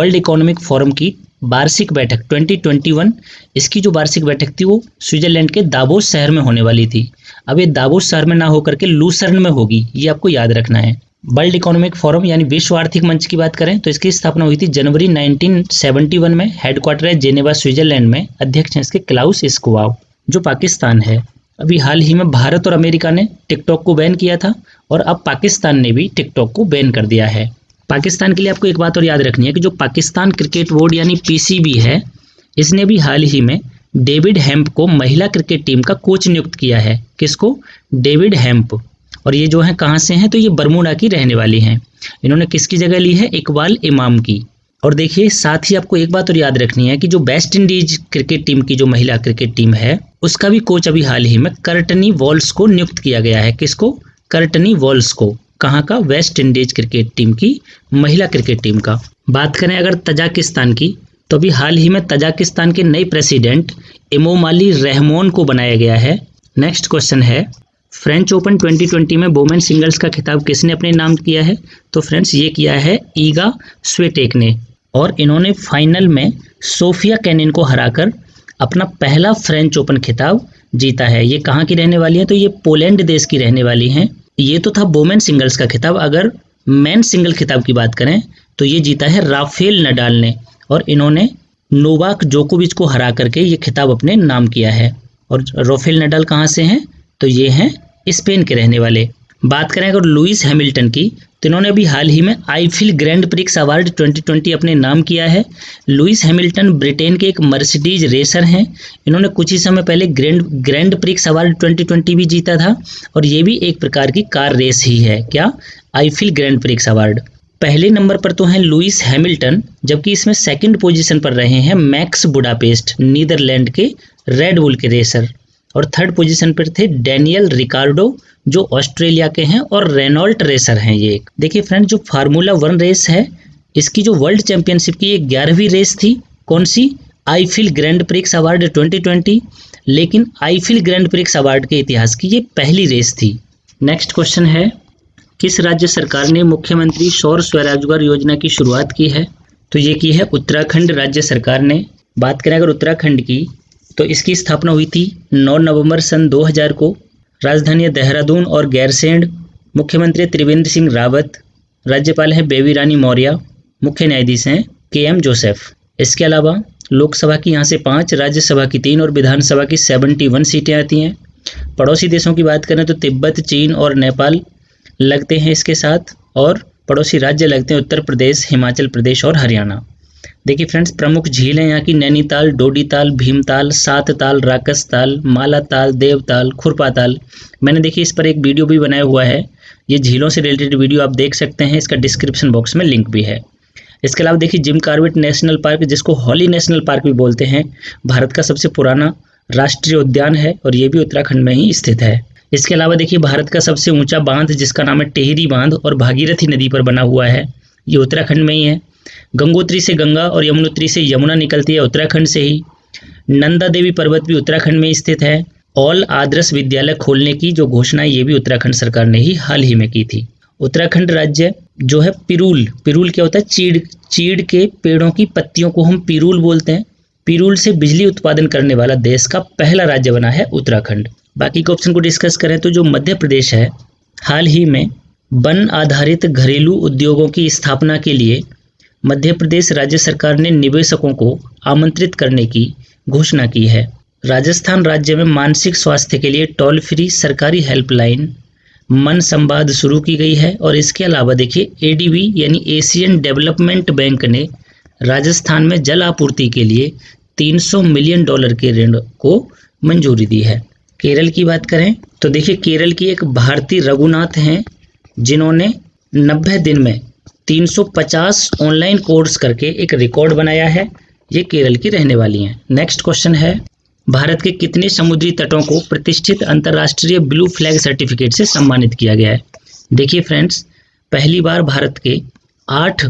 इकोनॉमिक फोरम की वार्षिक बैठक 2021, इसकी जो वार्षिक बैठक थी वो स्विट्जरलैंड के दावोस शहर में होने वाली थी। अब ये दावोस शहर में ना होकर के लूसर्न में होगी, ये आपको याद रखना है। वर्ल्ड इकोनॉमिक फोरम यानी विश्व आर्थिक मंच की बात करें तो इसकी स्थापना हुई थी जनवरी 1971 में। हेडक्वार्टर है जेनेवा स्विट्जरलैंड में। अध्यक्ष हैं इसके क्लाउस स्क्वाब। जो पाकिस्तान है अभी हाल ही में भारत और अमेरिका ने टिकटॉक को बैन किया था, और अब पाकिस्तान ने भी टिकटॉक को बैन कर दिया है। पाकिस्तान के लिए आपको एक बात और याद रखनी है कि जो पाकिस्तान क्रिकेट बोर्ड यानी PCB है इसने भी हाल ही में डेविड हेम्प को महिला क्रिकेट टीम का कोच नियुक्त किया है। किसको? David hemp. और ये जो है कहाँ से हैं? तो ये बरमूडा की रहने वाली हैं। इन्होंने किसकी जगह ली है? इकबाल इमाम की। और देखिए साथ ही आपको एक बात और याद रखनी है कि जो वेस्ट इंडीज क्रिकेट टीम की जो महिला क्रिकेट टीम है उसका भी कोच अभी हाल ही में कर्टनी वॉल्स को नियुक्त किया गया है। किसको? कर्टनी वॉल्स को। कहाँ का? वेस्ट इंडीज क्रिकेट टीम की महिला क्रिकेट टीम का। बात करें अगर तजाकिस्तान की तो अभी हाल ही में तजाकिस्तान के नए प्रेसिडेंट इमोमाली रहमोन को बनाया गया है। नेक्स्ट क्वेश्चन है फ्रेंच ओपन 2020 में वुमेन सिंगल्स का खिताब किसने अपने नाम किया है? तो फ्रेंड्स ये किया है ईगा स्विटेक ने, और इन्होंने फाइनल में सोफिया केनिन को हराकर अपना पहला फ्रेंच ओपन खिताब जीता है। ये कहाँ की रहने वाली हैं? तो ये पोलैंड देश की रहने वाली हैं। ये तो था वुमेन सिंगल्स का खिताब। अगर मेन सिंगल खिताब की बात करें तो ये जीता है राफेल नडाल ने, और इन्होंने नोवाक जोकोविच को हरा करके ये खिताब अपने नाम किया है। और राफेल नडाल कहाँ से हैं? तो ये हैं स्पेन के रहने वाले। बात करें अगर लुइस हैमिल्टन की तो इन्होंने अभी हाल ही में आईफिल ग्रैंड प्रिक्स अवार्ड 2020 अपने नाम किया है। लुइस हैमिल्टन ब्रिटेन के एक मर्सिडीज रेसर हैं। इन्होंने कुछ ही समय पहले ग्रैंड प्रिक्स अवार्ड 2020 भी जीता था और ये भी एक प्रकार की कार रेस ही है। क्या? Eiffel grand prix award. पहले नंबर पर तो हैं लुइस हैमिल्टन, जबकि इसमें सेकंड पोजीशन पर रहे हैं मैक्स बुडापेस्ट नीदरलैंड के रेड बुल के रेसर, और थर्ड पोजीशन पर थे डैनियल रिकार्डो जो ऑस्ट्रेलिया के हैं और रेनॉल्ट रेसर हैं ये एक। देखिए फ्रेंड, जो फार्मूला 1 रेस है इसकी जो वर्ल्ड चैंपियनशिप की 11वीं रेस थी। कौन सी? Eifel grand prix award 2020। लेकिन आईफिल ग्रैंड प्रिक्स अवार्ड के इतिहास की ये पहली रेस थी। नेक्स्ट क्वेश्चन है, किस राज्य सरकार ने मुख्यमंत्री सौर स्वरोजगार योजना की शुरुआत की है? तो ये की है उत्तराखंड राज्य सरकार ने। बात करें अगर उत्तराखंड की, तो इसकी स्थापना हुई थी 9 नवंबर सन 2000 को। राजधानी देहरादून और गैरसैंण। मुख्यमंत्री त्रिवेंद्र सिंह रावत। राज्यपाल हैं बेबी रानी मौर्य। मुख्य न्यायाधीश हैं KM जोसेफ। इसके अलावा लोकसभा की यहाँ से 5, राज्यसभा की 3 और विधानसभा की 71 सीटें आती हैं। पड़ोसी देशों की बात करें तो तिब्बत, चीन और नेपाल लगते हैं इसके साथ, और पड़ोसी राज्य लगते हैं उत्तर प्रदेश, हिमाचल प्रदेश और हरियाणा। देखिए फ्रेंड्स, प्रमुख झीलें यहाँ की नैनीताल, डोडीताल, भीमताल, सातताल, राकसताल, मालाताल, देवताल, खुरपाताल। मैंने देखिए इस पर एक वीडियो भी बनाया हुआ है। ये झीलों से रिलेटेड वीडियो आप देख सकते हैं, इसका डिस्क्रिप्शन बॉक्स में लिंक भी है। इसके अलावा देखिए जिम कॉर्बेट नेशनल पार्क, जिसको हॉली नेशनल पार्क भी बोलते हैं, भारत का सबसे पुराना राष्ट्रीय उद्यान है और ये भी उत्तराखंड में ही स्थित है। इसके अलावा देखिए भारत का सबसे ऊंचा बांध जिसका नाम है टेहरी बांध और भागीरथी नदी पर बना हुआ है, ये उत्तराखंड में ही है। गंगोत्री से गंगा और यमुनोत्री से यमुना निकलती है उत्तराखंड से ही। नंदा देवी पर्वत भी उत्तराखंड में स्थित है। ऑल आदर्श विद्यालय खोलने की जो घोषणा ये भी उत्तराखंड सरकार ने ही हाल ही में की थी। उत्तराखंड राज्य जो है पिरूल क्या होता है? चीड़ के पेड़ों की पत्तियों को हम पिरूल बोलते हैं। पिरूल से बिजली उत्पादन करने वाला देश का पहला राज्य बना है उत्तराखंड। बाकी के ऑप्शन को डिस्कस करें तो जो मध्य प्रदेश है, हाल ही में वन आधारित घरेलू उद्योगों की स्थापना के लिए मध्य प्रदेश राज्य सरकार ने निवेशकों को आमंत्रित करने की घोषणा की है। राजस्थान राज्य में मानसिक स्वास्थ्य के लिए टोल फ्री सरकारी हेल्पलाइन मन संवाद शुरू की गई है। और इसके अलावा देखिए ADB यानी एशियन डेवलपमेंट बैंक ने राजस्थान में जल आपूर्ति के लिए $300 मिलियन के ऋण को मंजूरी दी है। केरल की बात करें तो देखिए केरल की एक भारती रघुनाथ हैं, जिन्होंने 90 दिन में 350 ऑनलाइन कोर्स करके एक रिकॉर्ड बनाया है। ये केरल की रहने वाली हैं। नेक्स्ट क्वेश्चन है, भारत के कितने समुद्री तटों को प्रतिष्ठित अंतर्राष्ट्रीय ब्लू फ्लैग सर्टिफिकेट से सम्मानित किया गया है? देखिए फ्रेंड्स, पहली बार भारत के 8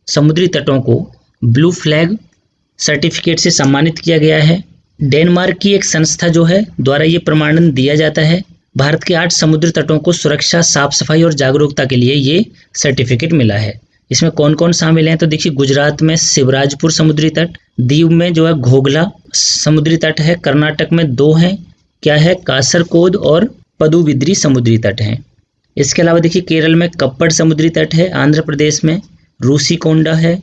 समुद्री तटों को ब्लू फ्लैग सर्टिफिकेट से सम्मानित किया गया है। डेनमार्क की एक संस्था जो है द्वारा ये प्रमाणन दिया जाता है। भारत के 8 समुद्र तटों को सुरक्षा, साफ सफाई और जागरूकता के लिए ये सर्टिफिकेट मिला है। इसमें कौन कौन शामिल हैं? तो देखिए गुजरात में शिवराजपुर समुद्री तट, दीव में जो है घोघला समुद्री तट है, कर्नाटक में 2 हैं, क्या है? कासरकोद और पदुबिद्री समुद्री तट हैं। इसके अलावा देखिए केरल में कप्पड़ समुद्री तट है, आंध्र प्रदेश में रूसीकोंडा है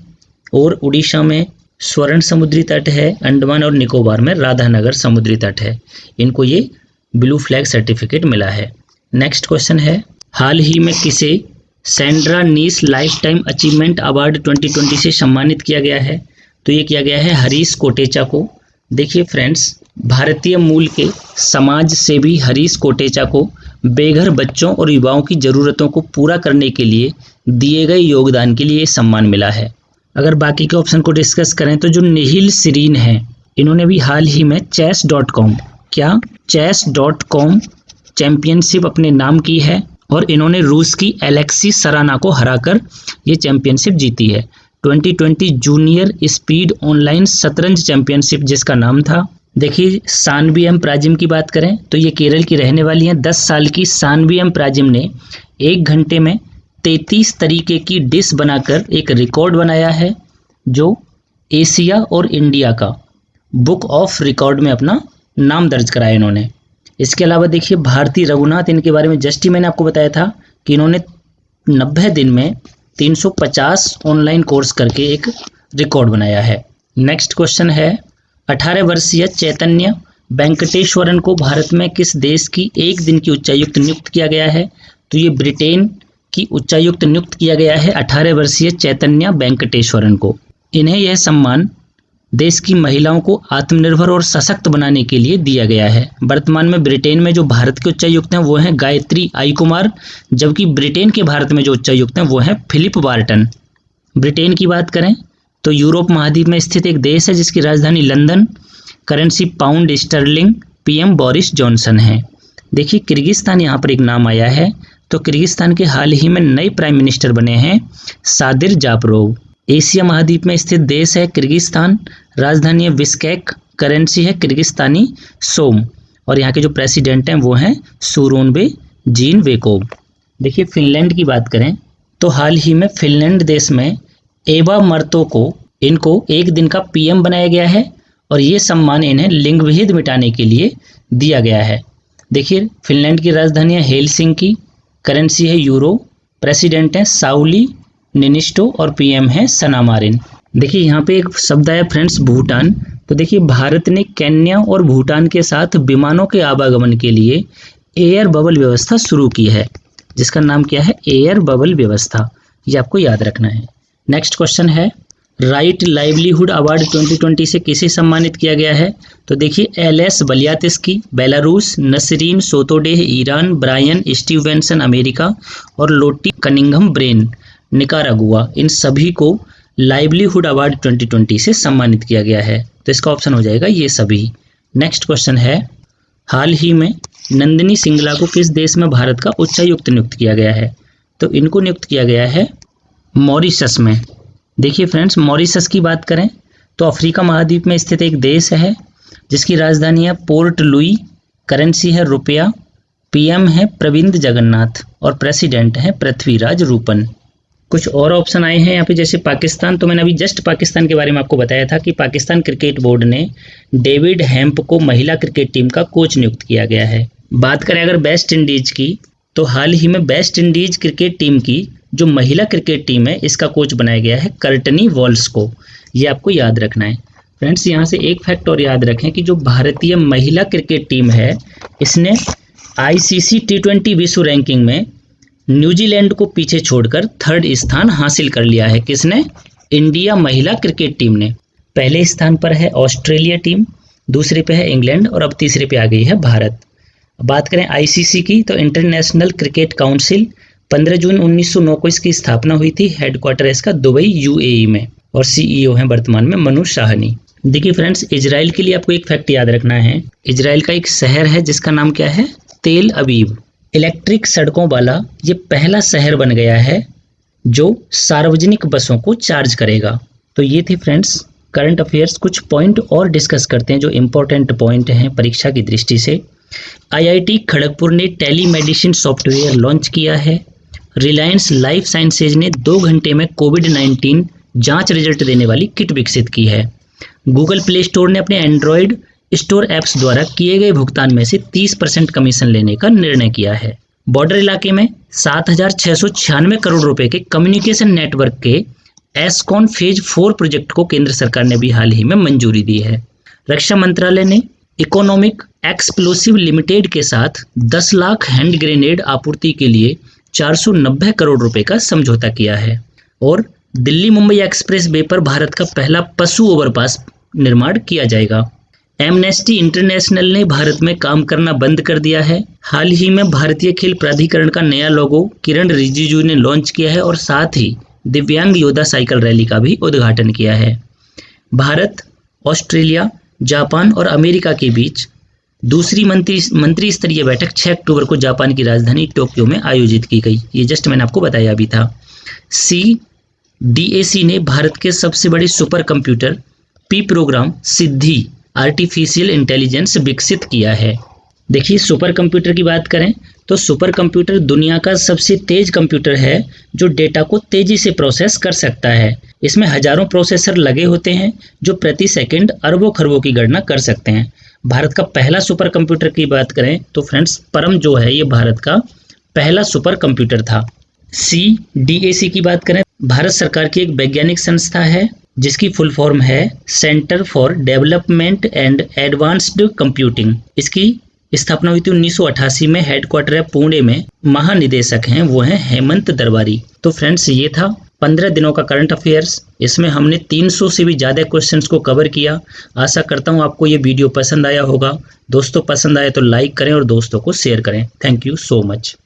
और उड़ीसा में स्वर्ण समुद्री तट है, अंडमान और निकोबार में राधानगर समुद्री तट है। इनको ये ब्लू फ्लैग सर्टिफिकेट मिला है। नेक्स्ट क्वेश्चन है, हाल ही में किसे सैंड्रा नीस लाइफ टाइम अचीवमेंट अवार्ड 2020 से सम्मानित किया गया है? तो ये किया गया है हरीश कोटेचा को। देखिए फ्रेंड्स, भारतीय मूल के समाज सेवी हरीश कोटेचा को बेघर बच्चों और युवाओं की ज़रूरतों को पूरा करने के लिए दिए गए योगदान के लिए सम्मान मिला है। अगर बाकी के ऑप्शन को डिस्कस करें तो जो निहिल सिरीन है, इन्होंने भी हाल ही में chess.com चैंपियनशिप अपने नाम की है और इन्होंने रूस की एलेक्सी सराना को हराकर ये चैंपियनशिप जीती है। 2020 जूनियर स्पीड ऑनलाइन शतरंज चैंपियनशिप जिसका नाम था। देखिए सानवी एम प्राजिम की बात करें तो ये केरल की रहने वाली हैं। 10 साल की सानवी एम प्राजिम ने 1 घंटे में 33 तरीके की डिश बनाकर एक रिकॉर्ड बनाया है, जो एशिया और इंडिया का बुक ऑफ रिकॉर्ड में अपना नाम दर्ज कराया इन्होंने। इसके अलावा देखिए भारती रघुनाथ, इनके बारे में जस्ट ही मैंने आपको बताया था कि इन्होंने 90 दिन में 350 ऑनलाइन कोर्स करके एक रिकॉर्ड बनाया है। नेक्स्ट क्वेश्चन है, 18 वर्षीय चैतन्य वेंकटेश्वरन को भारत में किस देश की 1 दिन की उच्चायुक्त नियुक्त किया गया है? तो ये ब्रिटेन की उच्चायुक्त नियुक्त किया गया है 18 वर्षीय चैतन्या वेंकटेश्वरन को। इन्हें यह सम्मान देश की महिलाओं को आत्मनिर्भर और सशक्त बनाने के लिए दिया गया है। वर्तमान में ब्रिटेन में जो भारत के उच्चायुक्त हैं वो हैं गायत्री आई कुमार, जबकि ब्रिटेन के भारत में जो उच्चायुक्त हैं वो हैं फिलिप बार्टन। ब्रिटेन की बात करें तो यूरोप महाद्वीप में स्थित एक देश है जिसकी राजधानी London, currency pound sterling, PM Boris Johnson है। देखिए किर्गिस्तान यहाँ पर एक नाम आया है, तो किर्गिस्तान के हाल ही में नए प्राइम मिनिस्टर बने हैं सादिर जापरोव। एशिया महाद्वीप में स्थित देश है किर्गिस्तान, राजधानी है बिश्केक, करेंसी है किर्गिस्तानी सोम, और यहाँ के जो प्रेसिडेंट हैं वो हैं सूरोनबे जीनबेकोव। देखिए फिनलैंड की बात करें तो हाल ही में फिनलैंड देश में एवा मर्तो को इनको एक दिन का पीएम बनाया गया है और ये सम्मान इन्हें लिंग भेद मिटाने के लिए दिया गया है। देखिए फिनलैंड की राजधानी है हेलसिंकी, करेंसी है यूरो, प्रेसिडेंट है साउली निनिस्टो और पीएम है सना मारिन। देखिए यहाँ पे एक शब्द आया फ्रेंड्स भूटान। तो देखिए भारत ने केन्या और भूटान के साथ विमानों के आवागमन के लिए एयर बबल व्यवस्था शुरू की है, जिसका नाम क्या है, एयर बबल व्यवस्था। ये आपको याद रखना है। नेक्स्ट क्वेश्चन है राइट लाइवलीहुड अवार्ड 2020 से किसे सम्मानित किया गया है। तो देखिए Ales Bialiatski Belarus, Nasrin Sotoudeh Iran, Bryan Stevenson America और लोटी कनिंघम ब्रेन निकारागुआ, इन सभी को लाइवलीहुड अवार्ड 2020 से सम्मानित किया गया है। तो इसका ऑप्शन हो जाएगा ये सभी। नेक्स्ट क्वेश्चन है हाल ही में नंदिनी सिंगला को किस देश में भारत का उच्चायुक्त नियुक्त किया गया है। तो इनको नियुक्त किया गया है मॉरिशस में। देखिए फ्रेंड्स मॉरिशस की बात करें तो अफ्रीका महाद्वीप में स्थित एक देश है जिसकी राजधानी है पोर्ट लुई, करेंसी है रुपया, पीएम है प्रविंद जगन्नाथ और प्रेसिडेंट है पृथ्वीराज रूपन। कुछ और ऑप्शन आए हैं यहाँ पे जैसे पाकिस्तान। तो मैंने अभी जस्ट पाकिस्तान के बारे में आपको बताया था कि पाकिस्तान क्रिकेट बोर्ड ने डेविड हेम्प को महिला क्रिकेट टीम का कोच नियुक्त किया गया है। बात करें अगर वेस्ट इंडीज की तो हाल ही में वेस्ट इंडीज क्रिकेट टीम की जो महिला क्रिकेट टीम है इसका कोच बनाया गया है कर्टनी वॉल्स को। ये आपको याद रखना है फ्रेंड्स। यहाँ से एक फैक्ट और याद रखें कि जो भारतीय महिला क्रिकेट टीम है इसने आईसीसी T20 विश्व रैंकिंग में न्यूजीलैंड को पीछे छोड़कर 3rd स्थान हासिल कर लिया है। किसने? इंडिया महिला क्रिकेट टीम ने। पहले स्थान पर है ऑस्ट्रेलिया टीम, दूसरे पे है इंग्लैंड और अब तीसरे पे आ गई है भारत। बात करें आईसीसी की तो इंटरनेशनल क्रिकेट काउंसिल 15 जून 1909 को इसकी स्थापना हुई थी। हेडक्वार्टर इसका दुबई यूएई में और सीईओ हैं वर्तमान में मनु शाहनी। देखिए फ्रेंड्स इजराइल के लिए आपको एक फैक्ट याद रखना है। इजराइल का एक शहर है जिसका नाम क्या है, तेल अवीव। इलेक्ट्रिक सड़कों वाला ये पहला शहर बन गया है जो सार्वजनिक बसों को चार्ज करेगा। तो ये थे फ्रेंड्स करंट अफेयर्स। कुछ पॉइंट और डिस्कस करते हैं जो इम्पोर्टेंट पॉइंट हैं परीक्षा की दृष्टि से। आईआईटी खड़गपुर ने टेलीमेडिसिन सॉफ्टवेयर लॉन्च किया है। रिलायंस लाइफ साइंसेज ने 2 घंटे में कोविड-19 जांच रिजल्ट देने वाली किट विकसित की है। गूगल प्ले स्टोर ने अपने एंड्रॉयड स्टोर ऐप्स द्वारा किए गए भुगतान में से 30% कमीशन लेने का निर्णय किया है। बॉर्डर इलाके में 7,696 करोड़ रुपए के कम्युनिकेशन नेटवर्क के एसकॉन फेज 4 प्रोजेक्ट को केंद्र सरकार ने भी हाल ही में मंजूरी दी है। रक्षा मंत्रालय ने इकोनॉमिक एक्सप्लोसिव लिमिटेड के साथ 10 लाख हैंड ग्रेनेड आपूर्ति के लिए 490 करोड़ रुपए का समझौता किया है। और दिल्ली मुंबई एक्सप्रेस वे पर भारत का पहला पशु ओवरपास निर्माण किया जाएगा। एमनेस्टी इंटरनेशनल ने भारत में काम करना बंद कर दिया है। हाल ही में भारतीय खेल प्राधिकरण का नया लोगो किरण रिजिजू ने लॉन्च किया है और साथ ही दिव्यांग योद्धा साइकिल रैली का भी उद्घाटन किया है। भारत, ऑस्ट्रेलिया, जापान और अमेरिका के बीच दूसरी मंत्री स्तरीय बैठक 6 अक्टूबर को जापान की राजधानी टोक्यो में आयोजित की गई। ये जस्ट मैंने आपको बताया भी था। CDAC ने भारत के सबसे बड़े सुपर कंप्यूटर पी प्रोग्राम सिद्धि आर्टिफिशियल इंटेलिजेंस विकसित किया है। देखिए सुपर कंप्यूटर की बात करें तो सुपर कंप्यूटर दुनिया का सबसे तेज कंप्यूटर है जो डेटा को तेजी से प्रोसेस कर सकता है। इसमें हजारों प्रोसेसर लगे होते हैं जो प्रति सेकंड अरबों खरबों की गणना कर सकते हैं। भारत का पहला सुपर कंप्यूटर की बात करें तो फ्रेंड्स परम जो है ये भारत का पहला सुपर कंप्यूटर था। CDAC की बात करें, भारत सरकार की एक वैज्ञानिक संस्था है जिसकी फुल फॉर्म है centre for development and advanced computing. इसकी स्थापना हुई थी 1988 में। हेडक्वार्टर है पुणे में। महानिदेशक हैं वो हैं हेमंत दरबारी। तो फ्रेंड्स ये था 15 दिनों का करंट अफेयर्स। इसमें हमने 300 से भी ज़्यादा क्वेश्चंस को कवर किया। आशा करता हूँ आपको ये वीडियो पसंद आया होगा। दोस्तों पसंद आए तो लाइक करें और दोस्तों को शेयर करें। Thank you so much.